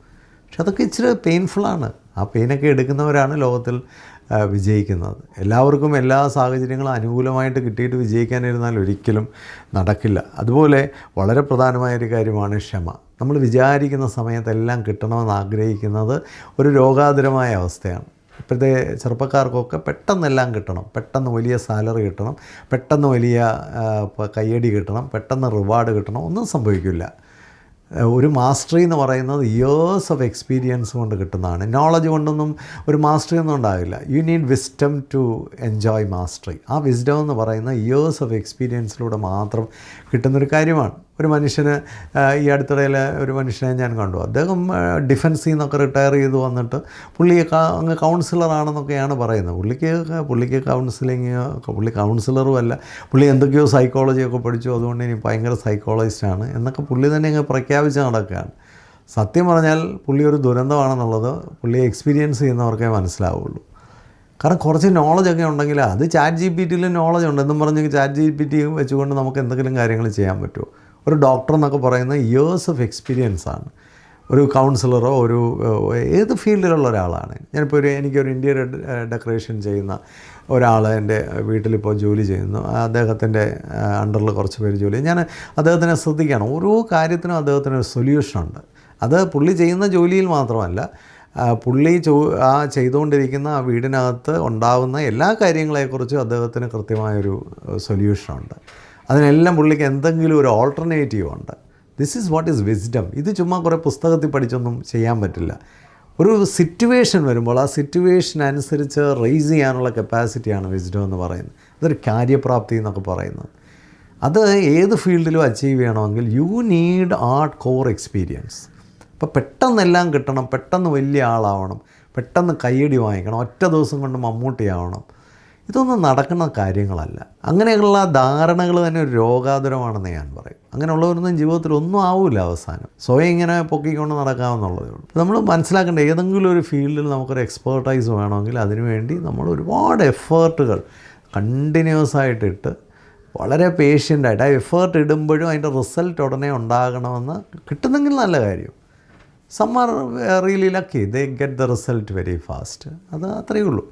പക്ഷെ അതൊക്കെ ഇച്ചിരി പെയിൻഫുള്ളാണ്. ആ പെയിനൊക്കെ എടുക്കുന്നവരാണ് ലോകത്തിൽ വിജയിക്കുന്നത്. എല്ലാവർക്കും എല്ലാ സാഹചര്യങ്ങളും അനുകൂലമായിട്ട് കിട്ടിയിട്ട് വിജയിക്കാനിരുന്നാൽ ഒരിക്കലും നടക്കില്ല. അതുപോലെ വളരെ പ്രധാനമായൊരു കാര്യമാണ് ക്ഷമ. നമ്മൾ വിചാരിക്കുന്ന സമയത്തെല്ലാം കിട്ടണമെന്ന് ആഗ്രഹിക്കുന്നത് ഒരു രോഗാതുരമായ അവസ്ഥയാണ്. ഇപ്പോഴത്തെ ചെറുപ്പക്കാർക്കൊക്കെ പെട്ടെന്നെല്ലാം കിട്ടണം, പെട്ടെന്ന് വലിയ സാലറി കിട്ടണം, പെട്ടെന്ന് വലിയ കയ്യടി കിട്ടണം, പെട്ടെന്ന് റിവാർഡ് കിട്ടണം. ഒന്നും സംഭവിക്കില്ല. ഒരു മാസ്റ്ററി എന്ന് പറയുന്നത് ഇയേഴ്സ് ഓഫ് എക്സ്പീരിയൻസ് കൊണ്ട് കിട്ടുന്നതാണ്. നോളജ് കൊണ്ടൊന്നും ഒരു മാസ്റ്ററി ഒന്നും ഉണ്ടാകില്ല. You need wisdom to enjoy mastery. ആ വിസ്ഡം എന്ന് പറയുന്ന ഇയേഴ്സ് ഓഫ് എക്സ്പീരിയൻസിലൂടെ മാത്രം കിട്ടുന്നൊരു കാര്യമാണ്. ഒരു മനുഷ്യന് ഈ അടുത്തിടയിൽ ഒരു മനുഷ്യനെ ഞാൻ കണ്ടു. അദ്ദേഹം ഡിഫൻസിൽ നിന്നൊക്കെ റിട്ടയർ ചെയ്ത് വന്നിട്ട് പുള്ളി അങ്ങ് കൗൺസിലറാണെന്നൊക്കെയാണ് പറയുന്നത്. പുള്ളിക്ക് പുള്ളി കൗൺസിലറും അല്ല, പുള്ളി എന്തൊക്കെയോ സൈക്കോളജിയൊക്കെ പഠിച്ചു, അതുകൊണ്ട് ഇനി ഭയങ്കര സൈക്കോളജിസ്റ്റാണ് എന്നൊക്കെ പുള്ളി തന്നെ അങ്ങ് പ്രഖ്യാപിച്ച് നടക്കുകയാണ്. സത്യം പറഞ്ഞാൽ പുള്ളി ഒരു ദുരന്തമാണെന്നുള്ളത് പുള്ളിയെ എക്സ്പീരിയൻസ് ചെയ്യുന്നവർക്കേ മനസ്സിലാവുള്ളൂ. കാരണം കുറച്ച് നോളജൊക്കെ ഉണ്ടെങ്കിൽ അത് ചാറ്റ് GPT-യിൽ നോളജ് ഉണ്ടെന്നും പറഞ്ഞ് ചാറ്റ് GPT വെച്ചുകൊണ്ട് നമുക്ക് എന്തെങ്കിലും കാര്യങ്ങൾ ചെയ്യാൻ പറ്റുമോ? ഒരു ഡോക്ടർ എന്നൊക്കെ പറയുന്നത് ഇയേഴ്സ് ഓഫ് എക്സ്പീരിയൻസ് ആണ്. ഒരു കൗൺസിലറോ ഒരു ഏത് ഫീൽഡിലുള്ള ഒരാളാണ്. ഞാനിപ്പോൾ എനിക്കൊരു ഇൻറ്റീരിയർ ഡെക്കറേഷൻ ചെയ്യുന്ന ഒരാൾ എൻ്റെ വീട്ടിലിപ്പോൾ ജോലി ചെയ്യുന്നു. അദ്ദേഹത്തിൻ്റെ അണ്ടറിൽ കുറച്ച് പേര് ജോലി ചെയ്യും. ഞാൻ അദ്ദേഹത്തിനെ ശ്രദ്ധിക്കുകയാണ്. ഓരോ കാര്യത്തിനും അദ്ദേഹത്തിനൊരു സൊല്യൂഷനുണ്ട്. അത് പുള്ളി ചെയ്യുന്ന ജോലിയിൽ മാത്രമല്ല, പുള്ളി ചെയ്തുകൊണ്ടിരിക്കുന്ന ആ വീടിനകത്ത് ഉണ്ടാകുന്ന എല്ലാ കാര്യങ്ങളെക്കുറിച്ചും അദ്ദേഹത്തിന് കൃത്യമായൊരു സൊല്യൂഷനുണ്ട്. അതിനെല്ലാം പുള്ളിക്ക് എന്തെങ്കിലും ഒരു ഓൾട്ടർനേറ്റീവ് ഉണ്ട്. This is what is wisdom. ഇത് ചുമ്മാ കുറേ പുസ്തകത്തിൽ പഠിച്ചൊന്നും ചെയ്യാൻ പറ്റില്ല. ഒരു സിറ്റുവേഷൻ വരുമ്പോൾ ആ സിറ്റുവേഷൻ അനുസരിച്ച് റേസ് ചെയ്യാനുള്ള കപ്പാസിറ്റിയാണ് വിസ്ഡം എന്ന് പറയുന്നത്. അതൊരു കാര്യപ്രാപ്തി എന്നൊക്കെ പറയുന്നത്. അത് ഏത് ഫീൽഡിലും അച്ചീവ് ചെയ്യണമെങ്കിൽ you need art core experience. അപ്പോൾ പെട്ടെന്നെല്ലാം കിട്ടണം, പെട്ടെന്ന് വലിയ ആളാവണം, പെട്ടെന്ന് കയ്യടി വാങ്ങിക്കണം, ഒറ്റ ദിവസം കൊണ്ട് മമ്മൂട്ടിയാവണം, ഇതൊന്നും നടക്കുന്ന കാര്യങ്ങളല്ല. അങ്ങനെയുള്ള ധാരണകൾ തന്നെ ഒരു രോഗാതുരമാണെന്ന് ഞാൻ പറയും. അങ്ങനെയുള്ളവരൊന്നും ജീവിതത്തിൽ ഒന്നും ആവില്ല. അവസാനം സ്വയം ഇങ്ങനെ പൊക്കിക്കൊണ്ട് നടക്കാമെന്നുള്ളതേ ഉള്ളൂ. നമ്മൾ മനസ്സിലാക്കേണ്ട ഏതെങ്കിലും ഒരു ഫീൽഡിൽ നമുക്കൊരു എക്സ്പേർട്ടൈസ് വേണമെങ്കിൽ അതിനുവേണ്ടി നമ്മൾ ഒരുപാട് എഫേർട്ടുകൾ കണ്ടിന്യൂസ് ആയിട്ടിട്ട് വളരെ പേഷ്യൻ്റായിട്ട് ആ എഫേർട്ട് ഇടുമ്പോഴും അതിൻ്റെ റിസൾട്ട് ഉടനെ ഉണ്ടാകണമെന്ന് കിട്ടുന്നെങ്കിൽ നല്ല കാര്യം. Some are really lucky, they get the result very fast. അത് അത്രയേ ഉള്ളൂ.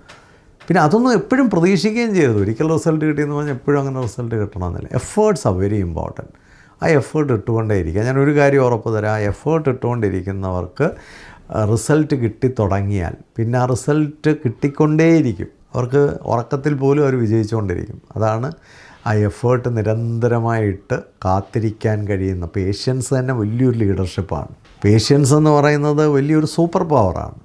പിന്നെ അതൊന്നും എപ്പോഴും പ്രതീക്ഷിക്കുകയും ചെയ്യരുത്. ഒരിക്കൽ റിസൾട്ട് കിട്ടിയെന്ന് പറഞ്ഞാൽ എപ്പോഴും അങ്ങനെ റിസൾട്ട് കിട്ടണമെന്നില്ല. Efforts are very important. ആ എഫേർട്ട് ഇട്ടുകൊണ്ടേയിരിക്കുക. ഞാനൊരു കാര്യം ഉറപ്പ് തരാം, ആ എഫേർട്ട് ഇട്ടുകൊണ്ടിരിക്കുന്നവർക്ക് റിസൾട്ട് കിട്ടിത്തുടങ്ങിയാൽ പിന്നെ ആ റിസൾട്ട് കിട്ടിക്കൊണ്ടേയിരിക്കും. അവർക്ക് ഉറക്കത്തിൽ പോലും അവർ വിജയിച്ചുകൊണ്ടിരിക്കും. അതാണ് ആ എഫേർട്ട് നിരന്തരമായിട്ട് കാത്തിരിക്കാൻ കഴിയുന്ന പേഷ്യൻസ് തന്നെ വലിയൊരു ലീഡർഷിപ്പാണ്. പേഷ്യൻസ് എന്ന് പറയുന്നത് വലിയൊരു സൂപ്പർ പവറാണ്.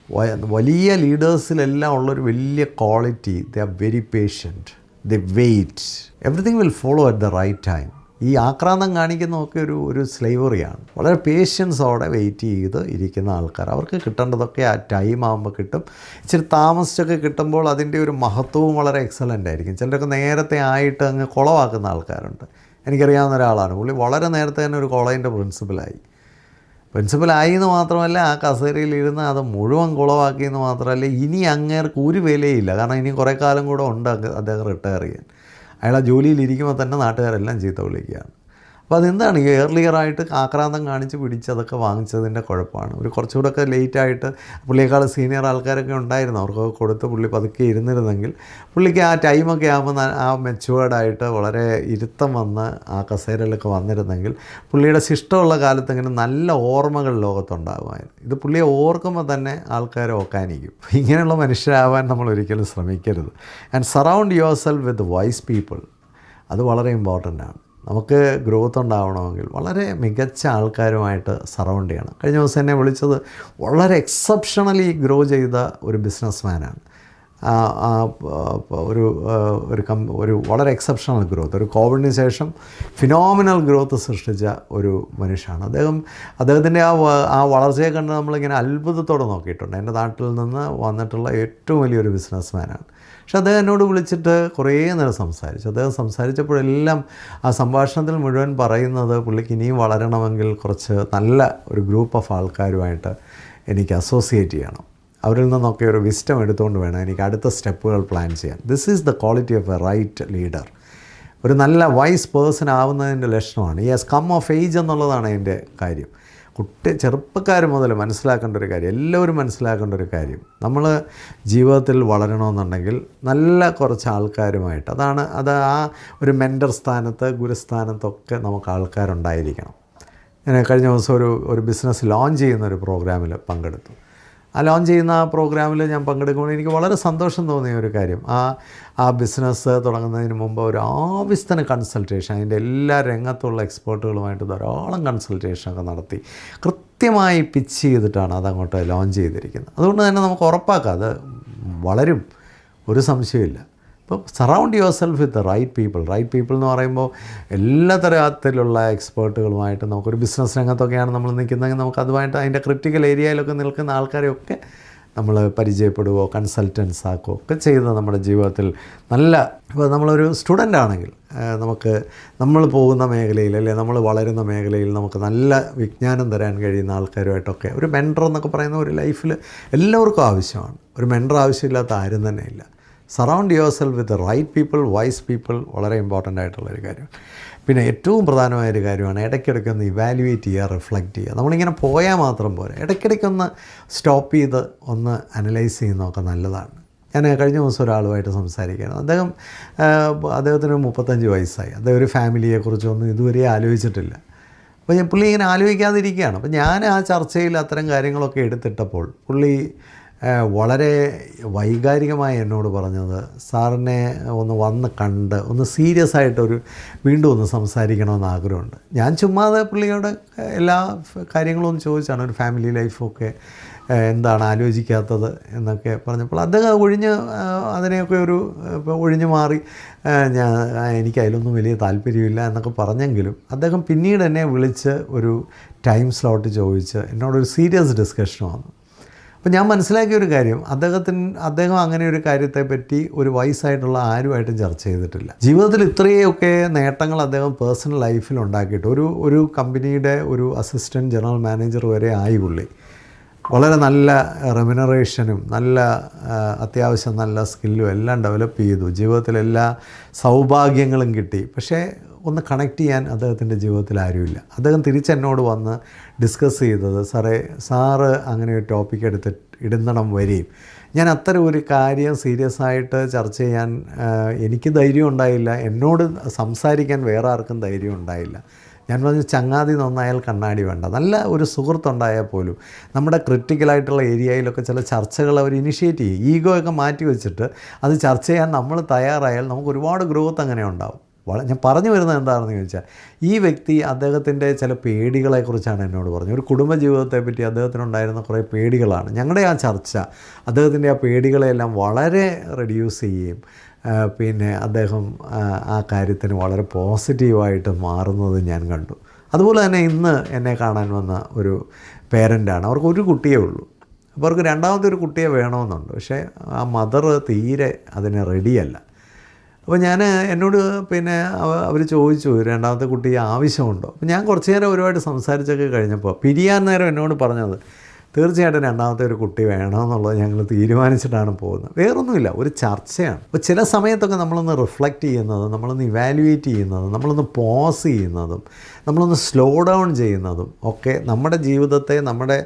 വലിയ ലീഡേഴ്സിലെല്ലാം ഉള്ളൊരു വലിയ quality, they are very patient, they wait, everything will follow at the right time. ഈ ആക്രാന്തം കാണിക്കുന്നതൊക്കെ ഒരു സ്ലേവറിയാണ്. വളരെ പേഷ്യൻസോടെ വെയിറ്റ് ചെയ്ത് ഇരിക്കുന്ന ആൾക്കാർ, അവർക്ക് കിട്ടേണ്ടതൊക്കെ ആ ടൈം ആകുമ്പോൾ കിട്ടും. ഇച്ചിരി താമസിച്ചൊക്കെ കിട്ടുമ്പോൾ അതിൻ്റെ ഒരു മഹത്വവും വളരെ എക്സലൻ്റ് ആയിരിക്കും. ചിലരൊക്കെ നേരത്തെ ആയിട്ട് അങ്ങ് കുളവാക്കുന്ന ആൾക്കാരുണ്ട്. എനിക്കറിയാവുന്ന ഒരാളാണ്. പുള്ളി വളരെ നേരത്തെ തന്നെ ഒരു കോളേജിൻ്റെ പ്രിൻസിപ്പലായി എന്ന് മാത്രമല്ല, ആ കസേരയിലിരുന്ന് അത് മുഴുവൻ കുളവാക്കിയെന്ന് മാത്രമല്ല, ഇനി അങ്ങേർക്ക് ഒരു വിലയില്ല. കാരണം ഇനി കുറേ കാലം കൂടെ ഉണ്ട് അദ്ദേഹം റിട്ടയർ ചെയ്യാൻ. അയാൾ ആ ജോലിയിലിരിക്കുമ്പോൾ തന്നെ നാട്ടുകാരെല്ലാം ചീത്ത വിളിക്കുകയാണ്. അപ്പോൾ അതെന്താണ്, ഈ ഏർലിയറായിട്ട് ആക്രാന്തം കാണിച്ച് പിടിച്ചതൊക്കെ വാങ്ങിച്ചതിൻ്റെ കുഴപ്പമാണ്. ഒരു കുറച്ചുകൂടെയൊക്കെ ലേറ്റായിട്ട് പുള്ളിയേക്കാൾ സീനിയർ ആൾക്കാരൊക്കെ ഉണ്ടായിരുന്നു, അവർക്കൊക്കെ കൊടുത്ത് പുള്ളി പതുക്കെ ഇരുന്നിരുന്നെങ്കിൽ പുള്ളിക്ക് ആ ടൈമൊക്കെ ആകുമ്പോൾ ആ മെച്ചുവേർഡായിട്ട് വളരെ ഇരുത്തം വന്ന് ആ കസേരയിലൊക്കെ വന്നിരുന്നെങ്കിൽ പുള്ളിയുടെ ശിഷ്ടമുള്ള കാലത്തെങ്കിലും നല്ല ഓർമ്മകൾ ലോകത്തുണ്ടാകുമായിരുന്നു. ഇത് പുള്ളിയെ ഓർക്കുമ്പോൾ തന്നെ ആൾക്കാരെ ഓക്കാനിക്കും. ഇങ്ങനെയുള്ള മനുഷ്യരാവാൻ നമ്മൾ ഒരിക്കലും ശ്രമിക്കരുത്. And surround yourself with wise people. അത് വളരെ ഇമ്പോർട്ടൻ്റ് ആണ്. നമുക്ക് ഗ്രോത്ത് ഉണ്ടാവണമെങ്കിൽ വളരെ മികച്ച ആൾക്കാരുമായിട്ട് സറൗണ്ട് ചെയ്യണം. കഴിഞ്ഞ ദിവസം എന്നെ വിളിച്ചത് വളരെ എക്സെപ്ഷണലി ഗ്രോ ചെയ്ത ഒരു ബിസിനസ്മാനാണ്. ഒരു വളരെ എക്സെപ്ഷണൽ ഗ്രോത്ത്, ഒരു കോവിഡിന് ശേഷം ഫിനോമിനൽ ഗ്രോത്ത് സൃഷ്ടിച്ച ഒരു മനുഷ്യനാണ് അദ്ദേഹത്തിൻ്റെ ആ വളർച്ചയെ കണ്ട് നമ്മളിങ്ങനെ അത്ഭുതത്തോടെ നോക്കിയിട്ടുണ്ട്. എൻ്റെ നാട്ടിൽ നിന്ന് വന്നിട്ടുള്ള ഏറ്റവും വലിയൊരു ബിസിനസ്മാനാണ്. പക്ഷെ അദ്ദേഹം എന്നോട് വിളിച്ചിട്ട് കുറേ നേരം സംസാരിച്ചു. അദ്ദേഹം സംസാരിച്ചപ്പോഴെല്ലാം ആ സംഭാഷണത്തിൽ മുഴുവൻ പറയുന്നത് പുള്ളിക്ക് ഇനിയും വളരണമെങ്കിൽ കുറച്ച് നല്ല ഒരു ഗ്രൂപ്പ് ഓഫ് ആൾക്കാരുമായിട്ട് എനിക്ക് അസോസിയേറ്റ് ചെയ്യണം, അവരിൽ നിന്നൊക്കെ ഒരു വിസ്റ്റം എടുത്തുകൊണ്ട് വേണം എനിക്ക് അടുത്ത സ്റ്റെപ്പുകൾ പ്ലാൻ ചെയ്യാൻ. This is the quality of a right leader. ഒരു നല്ല വൈസ് പേഴ്സൺ ആവുന്നതിൻ്റെ ലക്ഷണമാണ്. ഈ യെസ് കം ഓഫ് ഏജ് എന്നുള്ളതാണ് അതിൻ്റെ കാര്യം. ചെറുപ്പക്കാർ മുതൽ മനസ്സിലാക്കേണ്ട ഒരു കാര്യം, എല്ലാവരും മനസ്സിലാക്കേണ്ട ഒരു കാര്യം, നമ്മൾ ജീവിതത്തിൽ വളരണമെന്നുണ്ടെങ്കിൽ നല്ല കുറച്ച് ആൾക്കാരുമായിട്ട് അത് ആ ഒരു മെൻറ്റർ സ്ഥാനത്ത് ഗുരുസ്ഥാനത്തൊക്കെ നമുക്ക് ആൾക്കാരുണ്ടായിരിക്കണം. ഞാൻ കഴിഞ്ഞ ദിവസം ഒരു ബിസിനസ് ലോഞ്ച് ചെയ്യുന്ന ഒരു പ്രോഗ്രാമിൽ പങ്കെടുത്തു. ആ ലോഞ്ച് ചെയ്യുന്ന ആ പ്രോഗ്രാമിൽ ഞാൻ പങ്കെടുക്കുമ്പോൾ എനിക്ക് വളരെ സന്തോഷം തോന്നിയ ഒരു കാര്യം, ആ ബിസിനസ് തുടങ്ങുന്നതിന് മുമ്പ് ഒരു ആവശ്യത്തിന് കൺസൾട്ടേഷൻ, അതിൻ്റെ എല്ലാ രംഗത്തുള്ള എക്സ്പേർട്ടുകളുമായിട്ട് ധാരാളം കൺസൾട്ടേഷനൊക്കെ നടത്തി കൃത്യമായി പിച്ച് ചെയ്തിട്ടാണ് അതങ്ങോട്ട് ലോഞ്ച് ചെയ്തിരിക്കുന്നത്. അതുകൊണ്ട് തന്നെ നമുക്ക് ഉറപ്പാക്കാം അത് വളരും, ഒരു സംശയമില്ല. അപ്പോൾ surround yourself with right people എന്ന് പറയുമ്പോൾ എല്ലാ തരത്തിലുള്ള എക്സ്പേർട്ടുകളുമായിട്ട് നമുക്കൊരു ബിസിനസ് രംഗത്തൊക്കെയാണ് നമ്മൾ നിൽക്കുന്നതെങ്കിൽ നമുക്ക് അതുമായിട്ട് അതിൻ്റെ ക്രിട്ടിക്കൽ ഏരിയയിലൊക്കെ നിൽക്കുന്ന ആൾക്കാരെയൊക്കെ നമ്മൾ പരിചയപ്പെടുകയോ കൺസൾട്ടൻസ് ആക്കുകയോ ഒക്കെ ചെയ്ത് നമ്മുടെ ജീവിതത്തിൽ നല്ല, ഇപ്പോൾ നമ്മളൊരു സ്റ്റുഡൻ്റ് ആണെങ്കിൽ നമ്മൾ പോകുന്ന മേഖലയിൽ അല്ലെങ്കിൽ നമ്മൾ വളരുന്ന മേഖലയിൽ നമുക്ക് നല്ല വിജ്ഞാനം തരാൻ കഴിയുന്ന ആൾക്കാരുമായിട്ടൊക്കെ ഒരു മെൻറ്റർ എന്നൊക്കെ പറയുന്ന ഒരു ലൈഫിൽ എല്ലാവർക്കും ആവശ്യമാണ്. ഒരു മെൻറ്റർ ആവശ്യമില്ലാത്ത ആരും തന്നെ ഇല്ല. Surround yourself with right people, wise people, വളരെ ഇമ്പോർട്ടൻ്റ് ആയിട്ടുള്ളൊരു കാര്യം. പിന്നെ ഏറ്റവും പ്രധാനമായൊരു കാര്യമാണ് ഇടയ്ക്കിടയ്ക്കൊന്ന് ഇവാലുവേറ്റ് ചെയ്യുക, റിഫ്ലക്റ്റ് ചെയ്യുക. നമ്മളിങ്ങനെ പോയാൽ മാത്രം പോരാ, ഇടയ്ക്കിടയ്ക്കൊന്ന് സ്റ്റോപ്പ് ചെയ്ത് ഒന്ന് അനലൈസ് ചെയ്യുന്നതൊക്കെ നല്ലതാണ്. ഞാൻ കഴിഞ്ഞ ദിവസം ഒരാളുമായിട്ട് സംസാരിക്കുകയാണ്. അദ്ദേഹത്തിന് 35 വയസ്സായി. അദ്ദേഹം ഒരു ഫാമിലിയെക്കുറിച്ചൊന്നും ഇതുവരെ ആലോചിച്ചിട്ടില്ല. അപ്പോൾ പുള്ളി ഇങ്ങനെ ആലോചിക്കാതിരിക്കുകയാണ്. അപ്പോൾ ഞാൻ ആ ചർച്ചയിൽ അത്തരം കാര്യങ്ങളൊക്കെ എടുത്തിട്ടപ്പോൾ പുള്ളി വളരെ വൈകാരികമായി എന്നോട് പറഞ്ഞത്, സാറിനെ ഒന്ന് വന്ന് കണ്ട് ഒന്ന് സീരിയസ് ആയിട്ടൊരു വീണ്ടും ഒന്ന് സംസാരിക്കണമെന്ന് ആഗ്രഹമുണ്ട്. ഞാൻ ചുമ്മാതെ പുള്ളിയോട് എല്ലാ കാര്യങ്ങളും ഒന്ന് ചോദിച്ചാണ്, ഒരു ഫാമിലി ലൈഫൊക്കെ എന്താണ് ആലോചിക്കാത്തത് എന്നൊക്കെ പറഞ്ഞപ്പോൾ അദ്ദേഹം അതിനെയൊക്കെ ഒഴിഞ്ഞു മാറി എനിക്ക് അതിലൊന്നും വലിയ താല്പര്യമില്ല എന്നൊക്കെ പറഞ്ഞെങ്കിലും അദ്ദേഹം പിന്നീട് എന്നെ വിളിച്ച് ഒരു ടൈം സ്ലോട്ട് ചോദിച്ച് എന്നോടൊരു സീരിയസ് ഡിസ്കഷൻ വന്നു. അപ്പോൾ ഞാൻ മനസ്സിലാക്കിയ ഒരു കാര്യം, അദ്ദേഹം അങ്ങനെ ഒരു കാര്യത്തെപ്പറ്റി ഒരു വയസ്സായിട്ടുള്ള ആരുമായിട്ടും ചർച്ച ചെയ്തിട്ടില്ല. ജീവിതത്തിൽ ഇത്രയൊക്കെ നേട്ടങ്ങൾ അദ്ദേഹം പേഴ്സണൽ ലൈഫിൽ ഉണ്ടാക്കിയിട്ട് ഒരു കമ്പനിയുടെ ഒരു അസിസ്റ്റൻറ്റ് ജനറൽ മാനേജർ വരെ ആയി പുള്ളി. വളരെ നല്ല റെമ്യൂണറേഷനും അത്യാവശ്യം നല്ല സ്കില്ലും എല്ലാം ഡെവലപ്പ് ചെയ്തു. ജീവിതത്തിൽ എല്ലാ സൗഭാഗ്യങ്ങളും കിട്ടി. പക്ഷേ ഒന്ന് കണക്ട് ചെയ്യാൻ അദ്ദേഹത്തിൻ്റെ ജീവിതത്തിൽ ആരുമില്ല. അദ്ദേഹം തിരിച്ചെന്നോട് വന്ന് ഡിസ്കസ് ചെയ്തത്, സാറ് അങ്ങനെ ഒരു ടോപ്പിക് ഇടുന്നിടം വരെയും ഞാൻ അത്തരം ഒരു കാര്യം സീരിയസ് ആയിട്ട് ചർച്ച ചെയ്യാൻ എനിക്ക് ധൈര്യം ഉണ്ടായില്ല, എന്നോട് സംസാരിക്കാൻ വേറെ ആർക്കും ധൈര്യം ഉണ്ടായില്ല. ഞാൻ പറഞ്ഞു, ചങ്ങാതി നന്നായാൽ കണ്ണാടി വേണ്ട. നല്ല ഒരു സുഹൃത്തുണ്ടായാൽ പോലും നമ്മുടെ ക്രിട്ടിക്കലായിട്ടുള്ള ഏരിയയിലൊക്കെ ചില ചർച്ചകൾ അവർ ഇനിഷ്യേറ്റ് ചെയ്യും. ഈഗോ ഒക്കെ മാറ്റി വെച്ചിട്ട് അത് ചർച്ച ചെയ്യാൻ നമ്മൾ തയ്യാറായാൽ നമുക്ക് ഒരുപാട് ഗ്രോത്ത് അങ്ങനെ ഉണ്ടാവും. ഞാൻ പറഞ്ഞു വരുന്നത് എന്താണെന്ന് ചോദിച്ചാൽ, ഈ വ്യക്തി അദ്ദേഹത്തിൻ്റെ ചില പേടികളെക്കുറിച്ചാണ് എന്നോട് പറഞ്ഞത്. ഒരു കുടുംബജീവിതത്തെപ്പറ്റി അദ്ദേഹത്തിനുണ്ടായിരുന്ന കുറേ പേടികളാണ്. ഞങ്ങളുടെ ആ ചർച്ച അദ്ദേഹത്തിൻ്റെ ആ പേടികളെല്ലാം വളരെ റെഡ്യൂസ് ചെയ്യുകയും പിന്നെ അദ്ദേഹം ആ കാര്യത്തിന് വളരെ പോസിറ്റീവായിട്ട് മാറുന്നത് ഞാൻ കണ്ടു. അതുപോലെ തന്നെ ഇന്ന് എന്നെ കാണാൻ വന്ന ഒരു പേരൻ്റാണ്. അവർക്ക് ഒരു കുട്ടിയേ ഉള്ളൂ. അപ്പോൾ അവർക്ക് രണ്ടാമത്തെ ഒരു കുട്ടിയെ വേണമെന്നുണ്ട്. പക്ഷേ ആ മദർ തീരെ അതിന് റെഡിയല്ല. അപ്പോൾ എന്നോട് അവർ ചോദിച്ചു, രണ്ടാമത്തെ കുട്ടി ആവശ്യമുണ്ടോ? അപ്പോൾ ഞാൻ കുറച്ച് നേരം ഒരുപാട് സംസാരിച്ചൊക്കെ കഴിഞ്ഞപ്പോൾ പിരിയാൻ നേരം എന്നോട് പറഞ്ഞത്, തീർച്ചയായിട്ടും രണ്ടാമത്തെ ഒരു കുട്ടി വേണമെന്നുള്ളത് ഞങ്ങൾ തീരുമാനിച്ചിട്ടാണ് പോകുന്നത്. വേറൊന്നുമില്ല, ഒരു ചർച്ചയാണ്. അപ്പോൾ ചില സമയത്തൊക്കെ നമ്മളൊന്ന് റിഫ്ലക്റ്റ് ചെയ്യുന്നതും നമ്മളൊന്ന് ഇവാലുവേറ്റ് ചെയ്യുന്നതും നമ്മളൊന്ന് പോസ് ചെയ്യുന്നതും നമ്മളൊന്ന് സ്ലോ ഡൗൺ ചെയ്യുന്നതും ഒക്കെ നമ്മുടെ ജീവിതത്തെ, നമ്മുടെ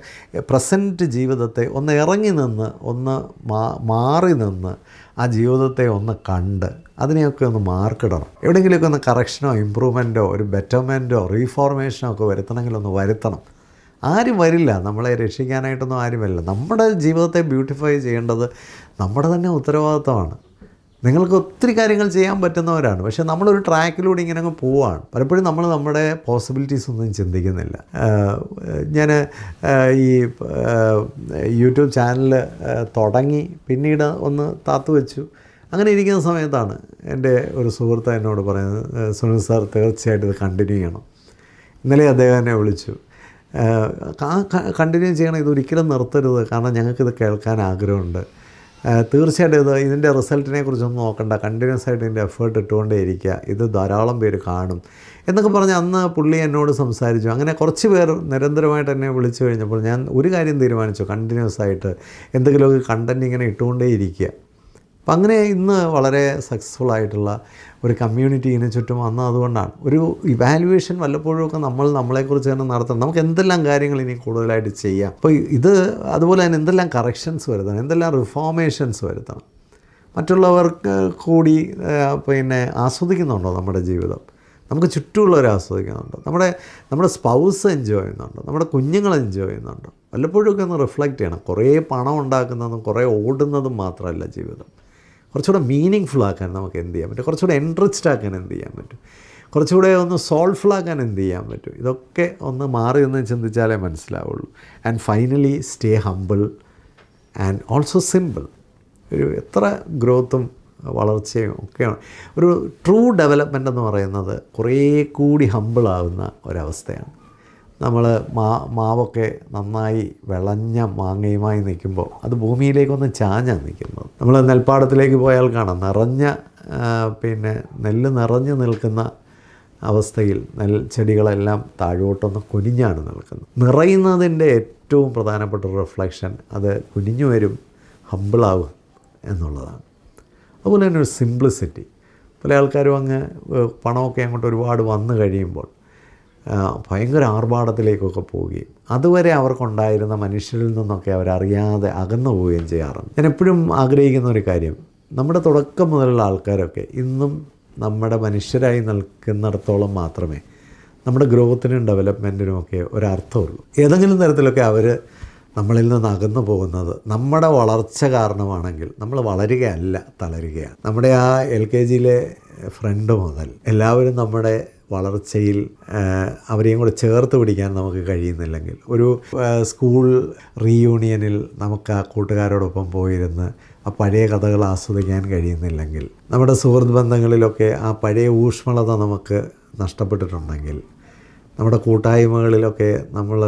പ്രസൻറ്റ് ജീവിതത്തെ ഒന്ന് ഇറങ്ങി നിന്ന്, ഒന്ന് മാറി നിന്ന് ആ ജീവിതത്തെ ഒന്ന് കണ്ട് അതിനെയൊക്കെ ഒന്ന് മാർക്കിടണം. എവിടെയെങ്കിലുമൊക്കെ ഒന്ന് കറക്ഷനോ ഇമ്പ്രൂവ്മെൻറ്റോ ഒരു ബെറ്റർമെൻറ്റോ റീഫോർമേഷനോ ഒക്കെ വരുത്തണമെങ്കിലൊന്ന് വരുത്തണം. ആരും വരില്ല, നമ്മളെ രക്ഷിക്കാനായിട്ടൊന്നും ആരും വരില്ല. നമ്മുടെ ജീവിതത്തെ ബ്യൂട്ടിഫൈ ചെയ്യേണ്ടത് നമ്മുടെ തന്നെ ഉത്തരവാദിത്തമാണ്. നിങ്ങൾക്ക് ഒത്തിരി കാര്യങ്ങൾ ചെയ്യാൻ പറ്റുന്നവരാണ്, പക്ഷേ നമ്മളൊരു ട്രാക്കിലൂടെ ഇങ്ങനെ അങ്ങ് പോവുകയാണ്. പലപ്പോഴും നമ്മൾ നമ്മുടെ പോസിബിലിറ്റീസ് ഒന്നും ചിന്തിക്കുന്നില്ല. ഞാൻ ഈ യൂട്യൂബ് ചാനൽ തുടങ്ങി പിന്നീട് ഒന്ന് താത്തു വെച്ചു. അങ്ങനെ ഇരിക്കുന്ന സമയത്താണ് എൻ്റെ ഒരു സുഹൃത്ത് എന്നോട് പറയുന്നത്, സുനിൽ സാർ തീർച്ചയായിട്ടും ഇത് കണ്ടിന്യൂ ചെയ്യണം. ഇന്നലെ അദ്ദേഹം എന്നെ വിളിച്ചു, കണ്ടിന്യൂ ചെയ്യണം, ഇതൊരിക്കലും നിർത്തരുത്, കാരണം ഞങ്ങൾക്കിത് കേൾക്കാൻ ആഗ്രഹമുണ്ട്. തീർച്ചയായിട്ടും ഇതിൻ്റെ റിസൾട്ടിനെ കുറിച്ചൊന്നും നോക്കണ്ട, കണ്ടിന്യൂസ് ആയിട്ട് ഇതിൻ്റെ എഫേർട്ട് ഇട്ടുകൊണ്ടേ ഇരിക്കുക, ഇത് ധാരാളം പേര് കാണും എന്നൊക്കെ പറഞ്ഞ് അന്ന് പുള്ളി എന്നോട് സംസാരിച്ചു. അങ്ങനെ കുറച്ച് പേർ നിരന്തരമായിട്ട് എന്നെ വിളിച്ചു കഴിഞ്ഞപ്പോൾ ഞാൻ ഒരു കാര്യം തീരുമാനിച്ചു, കണ്ടിന്യൂസ് ആയിട്ട് എന്തെങ്കിലുമൊക്കെ കണ്ടൻറ്റ് ഇങ്ങനെ ഇട്ടുകൊണ്ടേ ഇരിക്കുക. അപ്പം അങ്ങനെ ഇന്ന് വളരെ സക്സസ്ഫുൾ ആയിട്ടുള്ള ഒരു കമ്മ്യൂണിറ്റി ഇതിന് ചുറ്റും വന്നത് അതുകൊണ്ടാണ്. ഒരു ഇവാലുവേഷൻ വല്ലപ്പോഴുമൊക്കെ നമ്മളെക്കുറിച്ച് തന്നെ നടത്തണം. നമുക്ക് എന്തെല്ലാം കാര്യങ്ങൾ ഇനി കൂടുതലായിട്ട് ചെയ്യാം. അപ്പോൾ ഇത് അതുപോലെ തന്നെ എന്തെല്ലാം കറക്ഷൻസ് വരുത്തണം, എന്തെല്ലാം റിഫോർമേഷൻസ് വരുത്തണം, മറ്റുള്ളവർക്ക് കൂടി ആസ്വദിക്കുന്നുണ്ടോ നമ്മുടെ ജീവിതം, നമുക്ക് ചുറ്റുമുള്ളവർ ആസ്വദിക്കുന്നുണ്ടോ, നമ്മുടെ സ്പൗസ് എൻജോയ് ചെയ്യുന്നുണ്ടോ, നമ്മുടെ കുഞ്ഞുങ്ങൾ എൻജോയ് ചെയ്യുന്നുണ്ടോ, വല്ലപ്പോഴൊക്കെ ഒന്ന് റിഫ്ലക്റ്റ് ചെയ്യണം. കുറേ പണം ഉണ്ടാക്കുന്നതും കുറേ ഓടുന്നതും മാത്രമല്ല ജീവിതം. കുറച്ചുകൂടെ മീനിങ് ഫുൾ ആക്കാൻ നമുക്ക് എന്ത് ചെയ്യാൻ പറ്റും, കുറച്ചുകൂടെ എൻറിച്ച്ഡ് ആക്കാൻ എന്ത് ചെയ്യാൻ പറ്റും, കുറച്ചുകൂടെ ഒന്ന് സോൾഫുൾ ആക്കാൻ എന്ത് ചെയ്യാൻ പറ്റും, ഇതൊക്കെ ഒന്ന് മാറി ഒന്ന് ചിന്തിച്ചാലേ മനസ്സിലാവുള്ളൂ. And finally stay humble and also simple. ഒരു എത്ര ഗ്രോത്തും വളർച്ചയും ഒക്കെയാണ്. ഒരു ട്രൂ ഡെവലപ്മെൻ്റ് എന്ന് പറയുന്നത് കുറേ കൂടി ഹംബിളാവുന്ന ഒരവസ്ഥയാണ്. നമ്മൾ മാവൊക്കെ നന്നായി വിളഞ്ഞ മാങ്ങയുമായി നിൽക്കുമ്പോൾ അത് ഭൂമിയിലേക്കൊന്ന് ചാഞ്ഞാണ് നിൽക്കുന്നത്. നമ്മൾ നെൽപ്പാടത്തിലേക്ക് പോയാൽ കാണാം, നെല്ല് നിറഞ്ഞു നിൽക്കുന്ന അവസ്ഥയിൽ നെൽച്ചെടികളെല്ലാം താഴോട്ടൊന്ന് കുനിഞ്ഞാണ് നിൽക്കുന്നത്. നിറയുന്നതിൻ്റെ ഏറ്റവും പ്രധാനപ്പെട്ട റിഫ്ലക്ഷൻ അത് കുനിഞ്ഞു വരും, ഹംബിളാവും എന്നുള്ളതാണ്. അതുപോലെ തന്നെ ഒരു സിംപ്ലിസിറ്റി. പല ആൾക്കാരും പണമൊക്കെ അങ്ങോട്ട് ഒരുപാട് വന്നു കഴിയുമ്പോൾ ഭയങ്കര ആർഭാടത്തിലേക്കൊക്കെ പോവുകയും അതുവരെ അവർക്കുണ്ടായിരുന്ന മനുഷ്യരിൽ നിന്നൊക്കെ അവരറിയാതെ അകന്നു പോവുകയും ചെയ്യാറുണ്ട്. ഞാൻ എപ്പോഴും ആഗ്രഹിക്കുന്ന ഒരു കാര്യം, നമ്മുടെ തുടക്കം മുതലുള്ള ആൾക്കാരൊക്കെ ഇന്നും നമ്മുടെ മനുഷ്യരായി നിൽക്കുന്നിടത്തോളം മാത്രമേ നമ്മുടെ ഗ്രോത്തിനും ഡെവലപ്മെൻറ്റിനുമൊക്കെ ഒരർത്ഥമുള്ളൂ. ഏതെങ്കിലും തരത്തിലൊക്കെ അവർ നമ്മളിൽ നിന്ന് അകന്നു പോകുന്നത് നമ്മുടെ വളർച്ച കാരണമാണെങ്കിൽ നമ്മൾ വളരുകയല്ല, തളരുകയാണ്. നമ്മുടെ ആ LKGയിലെ ഫ്രണ്ട് മുതൽ എല്ലാവരും നമ്മുടെ വളർച്ചയിൽ അവരെയും കൂടെ ചേർത്ത് പിടിക്കാൻ നമുക്ക് കഴിയുന്നില്ലെങ്കിൽ, ഒരു സ്കൂൾ റീയൂണിയനിൽ നമുക്ക് ആ കൂട്ടുകാരോടൊപ്പം പോയിരുന്ന് ആ പഴയ കഥകൾ ആസ്വദിക്കാൻ കഴിയുന്നില്ലെങ്കിൽ, നമ്മുടെ സുഹൃത്ത് ബന്ധങ്ങളിലൊക്കെ ആ പഴയ ഊഷ്മളത നമുക്ക് നഷ്ടപ്പെട്ടിട്ടുണ്ടെങ്കിൽ, നമ്മുടെ കൂട്ടായ്മകളിലൊക്കെ നമ്മൾ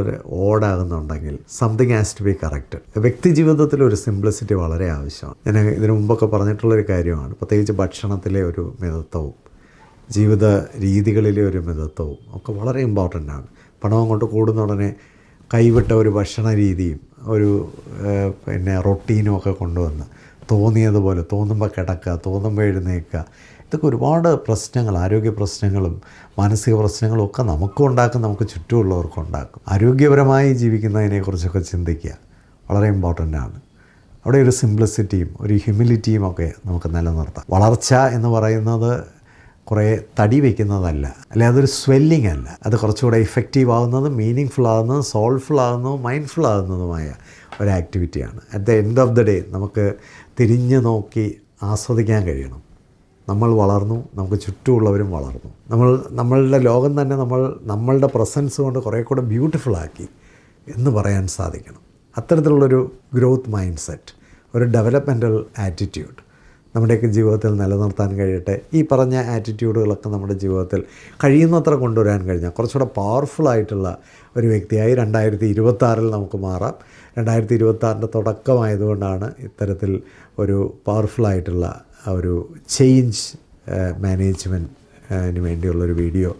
ഓടാകുന്നുണ്ടെങ്കിൽ something has to be corrected. വ്യക്തി ജീവിതത്തിൽ ഒരു സിംപ്ലിസിറ്റി വളരെ ആവശ്യമാണ്. ഞാൻ ഇതിനു മുമ്പൊക്കെ പറഞ്ഞിട്ടുള്ളൊരു കാര്യമാണ്. പ്രത്യേകിച്ച് ഭക്ഷണത്തിലെ ഒരു മിതത്വവും ജീവിത രീതികളിലെ ഒരു മിതത്വവും ഒക്കെ വളരെ ഇമ്പോർട്ടൻ്റ് ആണ്. പണം അങ്ങോട്ട് കൂടുന്ന ഉടനെ കൈവിട്ട ഒരു ഭക്ഷണ രീതിയും ഒരു റൊട്ടീനും ഒക്കെ കൊണ്ടുവന്ന് തോന്നിയതുപോലെ തോന്നുമ്പോൾ കിടക്കുക, തോന്നുമ്പോൾ എഴുന്നേൽക്കുക, ഇതൊക്കെ ഒരുപാട് പ്രശ്നങ്ങൾ, ആരോഗ്യ പ്രശ്നങ്ങളും മാനസിക പ്രശ്നങ്ങളും ഒക്കെ നമുക്കും ഉണ്ടാക്കും, നമുക്ക് ചുറ്റുമുള്ളവർക്കും ഉണ്ടാക്കും. ആരോഗ്യപരമായി ജീവിക്കുന്നതിനെക്കുറിച്ചൊക്കെ ചിന്തിക്കുക വളരെ ഇമ്പോർട്ടൻ്റ് ആണ്. അവിടെ ഒരു സിംപ്ലിസിറ്റിയും ഒരു ഹ്യൂമിലിറ്റിയും ഒക്കെ നമുക്ക് നിലനിർത്താം. വളർച്ച എന്ന് പറയുന്നത് കുറേ തടി വയ്ക്കുന്നതല്ല, അല്ലെ അതൊരു സ്വെല്ലിംഗ് അല്ല. അത് കുറച്ചുകൂടെ ഇഫക്റ്റീവ് ആകുന്നതും മീനിങ് ഫുൾ ആകുന്നതും സോൾഫുൾ ആകുന്നതും മൈൻഡ്ഫുൾ ആകുന്നതുമായ ഒരു ആക്ടിവിറ്റിയാണ്. At the end of the day നമുക്ക് തിരിഞ്ഞ് നോക്കി ആസ്വദിക്കാൻ കഴിയണം. നമ്മൾ വളർന്നു, നമുക്ക് ചുറ്റുമുള്ളവരും വളർന്നു. നമ്മളുടെ ലോകം തന്നെ നമ്മളുടെ പ്രസൻസ് കൊണ്ട് കുറേ കൂടെ ബ്യൂട്ടിഫുള്ളാക്കി എന്ന് പറയാൻ സാധിക്കണം. അത്തരത്തിലുള്ളൊരു ഗ്രോത്ത് മൈൻഡ് സെറ്റ്, ഒരു ഡെവലപ്മെൻറ്റൽ ആറ്റിറ്റ്യൂഡ് നമ്മുടെയൊക്കെ ജീവിതത്തിൽ നിലനിർത്താൻ കഴിയട്ടെ. ഈ പറഞ്ഞ ആറ്റിറ്റ്യൂഡുകളൊക്കെ നമ്മുടെ ജീവിതത്തിൽ കഴിയുന്നത്ര കൊണ്ടുവരാൻ കഴിഞ്ഞാൽ കുറച്ചുകൂടെ പവർഫുള്ളായിട്ടുള്ള ഒരു വ്യക്തിയായി 2026 നമുക്ക് മാറാം. 2026 തുടക്കമായതുകൊണ്ടാണ് ഇത്തരത്തിൽ ഒരു പവർഫുള്ളായിട്ടുള്ള ഒരു ചേഞ്ച് മാനേജ്മെൻറ്റിന് വേണ്ടിയുള്ളൊരു വീഡിയോ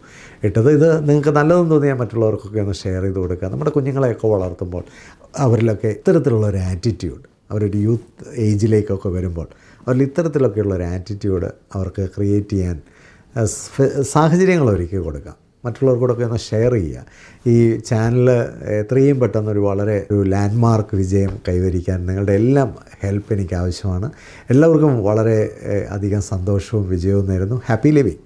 ഇട്ടത്. ഇത് നിങ്ങൾക്ക് നല്ലതെന്ന് തോന്നിയാൽ മറ്റുള്ളവർക്കൊക്കെ ഒന്ന് ഷെയർ ചെയ്ത് കൊടുക്കുക. നമ്മുടെ കുഞ്ഞുങ്ങളെയൊക്കെ വളർത്തുമ്പോൾ അവരിലൊക്കെ ഇത്തരത്തിലുള്ളൊരു ആറ്റിറ്റ്യൂഡ്, അവരൊരു യൂത്ത് ഏജിലേക്കൊക്കെ വരുമ്പോൾ അവരിൽ ഇത്തരത്തിലൊക്കെയുള്ളൊരു ആറ്റിറ്റ്യൂഡ് അവർക്ക് ക്രിയേറ്റ് ചെയ്യാൻ സാഹചര്യങ്ങൾ ഒരുക്കി കൊടുക്കാം. മറ്റുള്ളവർക്കൂടൊക്കെ ഒന്ന് ഷെയർ ചെയ്യുക. ഈ ചാനൽ എത്രയും പെട്ടെന്നൊരു വളരെ ഒരു ലാൻഡ്മാർക്ക് വിജയം കൈവരിക്കാൻ നിങ്ങളുടെ എല്ലാം ഹെൽപ്പ് എനിക്ക് ആവശ്യമാണ്. എല്ലാവർക്കും വളരെ അധികം സന്തോഷവും വിജയവും നേരുന്നു. Happy living.